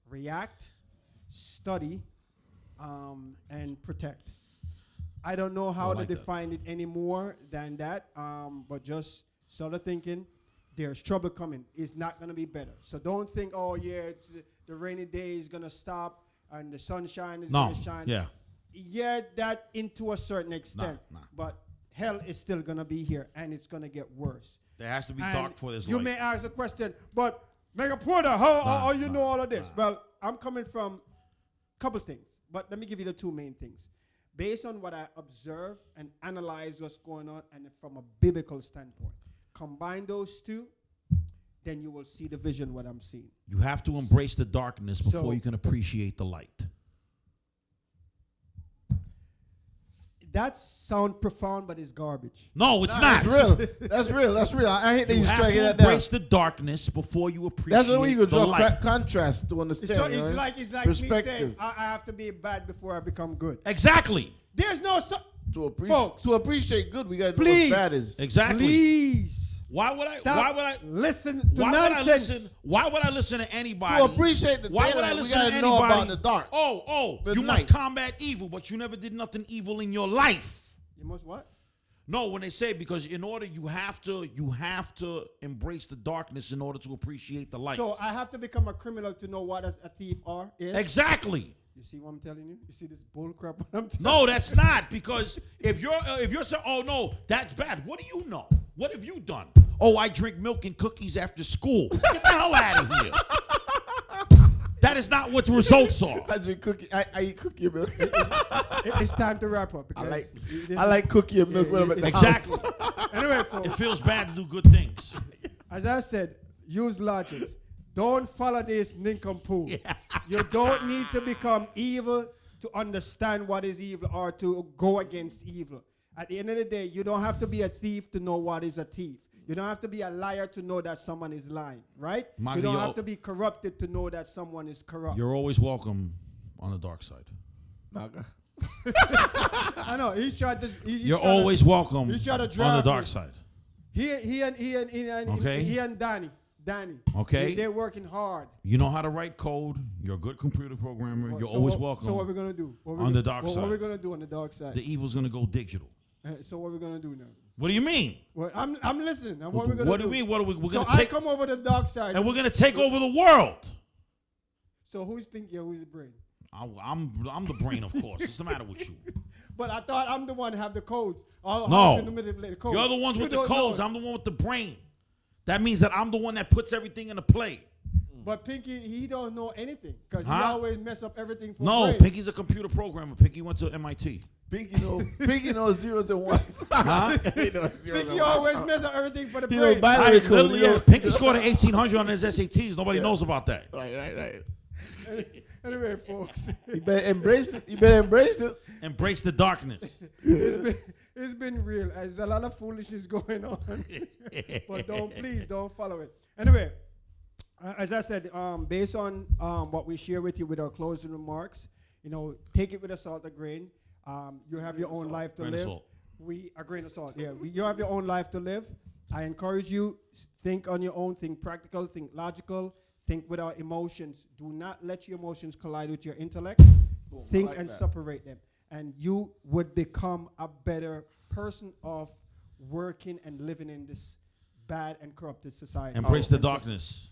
react, study, and protect. I don't know how to define it any more than that, but just sort of thinking, there's trouble coming. It's not going to be better. So don't think, oh, yeah, it's the rainy day is going to stop and the sunshine is going to shine. Yeah. Yeah, that into a certain extent. Nah. But hell is still going to be here, and it's going to get worse. There has to be And dark for this you light. may ask the question, but Mega Porter, how you know all of this? Well, I'm coming from a couple things, but let me give you the 2 main things. Based on what I observe and analyze what's going on, and from a biblical standpoint, combine those 2, then you will see the vision what I'm seeing. You have to embrace the darkness before you can appreciate the light. That sounds profound, but it's garbage. No, it's not. That's real. That's real. That's real. I hate that You you have striking to that down. embrace the darkness before you appreciate That's the way you can the draw light. contrast to understand. So it's like me saying perspective. I have to be bad before I become good. Exactly. There's no folks, to appreciate good, we got to know please, what bad is. Exactly. Please. Why would I? Stop Why would I listen to Why nonsense? would I listen? Why would I listen to anybody? To appreciate the Why would daylight, I we listen gotta to know anybody? about the dark. The You must night. combat evil, but you never did nothing evil in your life. You must what? No, when they say because in order you have to embrace the darkness in order to appreciate the light. So I have to become a criminal to know what a thief is? Exactly. You see what I'm telling you? You see this bull crap I'm telling No, that's not, because if you're saying, oh no, that's bad. What do you know? What have you done? Oh, I drink milk and cookies after school. Get the hell out of here. That is not what the results are. I drink cookie. I eat cookie and milk. It's time to wrap up. Because I like cookie and milk. Exactly. Anyway, folks, It feels bad to do good things. as I said, use logic. Don't follow this nincompoop. Yeah. You don't need to become evil to understand what is evil or to go against evil. At the end of the day, you don't have to be a thief to know what is a thief. You don't have to be a liar to know that someone is lying, right? You don't have to be corrupted to know that someone is corrupt. You're always welcome on the dark side. I know. He's trying to. You're always welcome he's trying to on the drive dark me. side. He and Danny. Okay. They're working hard. You know how to write code. You're a good computer programmer. You're always welcome. So what we're gonna do on the dark side? What we're gonna do on the dark side? The evil's gonna go digital. So what we're gonna do now? What do you mean? Well, I'm listening. And what we're gonna do? What do you mean? What are we? We're so gonna take. I come over the dark side, And we're gonna take over the world. So who's Pinky and who's the brain? I'm the brain, of course. What's the matter with you? But I thought I'm the one to have the codes. No, the codes. you're the ones with the don't codes. know. I'm the one with the brain. That means that I'm the one that puts everything into play. But Pinky, he don't know anything because he Huh? always mess up everything for No, brain. Pinky's a computer programmer. Pinky went to MIT. Pinky knows zeros and ones. Huh? Pinky always mess up everything for the He brain. know binary code. Literally, yeah, Pinky scored an 1800 on his SATs. Nobody knows about that. Right. Anyway, folks, You better embrace it. Embrace the darkness. it's been real. There's a lot of foolishness going on, but please don't follow it. Anyway, as I said, based on what we share with you with our closing remarks, take it with a salt of grain. You have your own life to Grain of live. salt. A grain of salt. Yeah, you have your own life to live. I encourage you, think on your own, think practical, think logical, think without emotions. Do not let your emotions collide with your intellect. Think like and that. separate them. And you would become a better person of working and living in this bad and corrupted society. Embrace the darkness.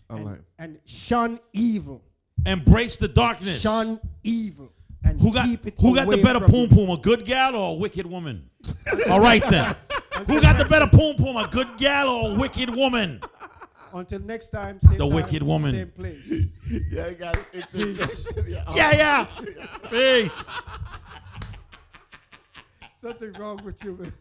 And shun evil. Embrace the darkness. Shun evil. And Who got keep it the away better from poom you. poom, a good gal or a wicked woman? All right then. Who got the better poom poom, a good gal or a wicked woman? Until next time, same The time, wicked woman. same place. Yeah, I got it. Peace. Yeah. Peace. Something wrong with you, man.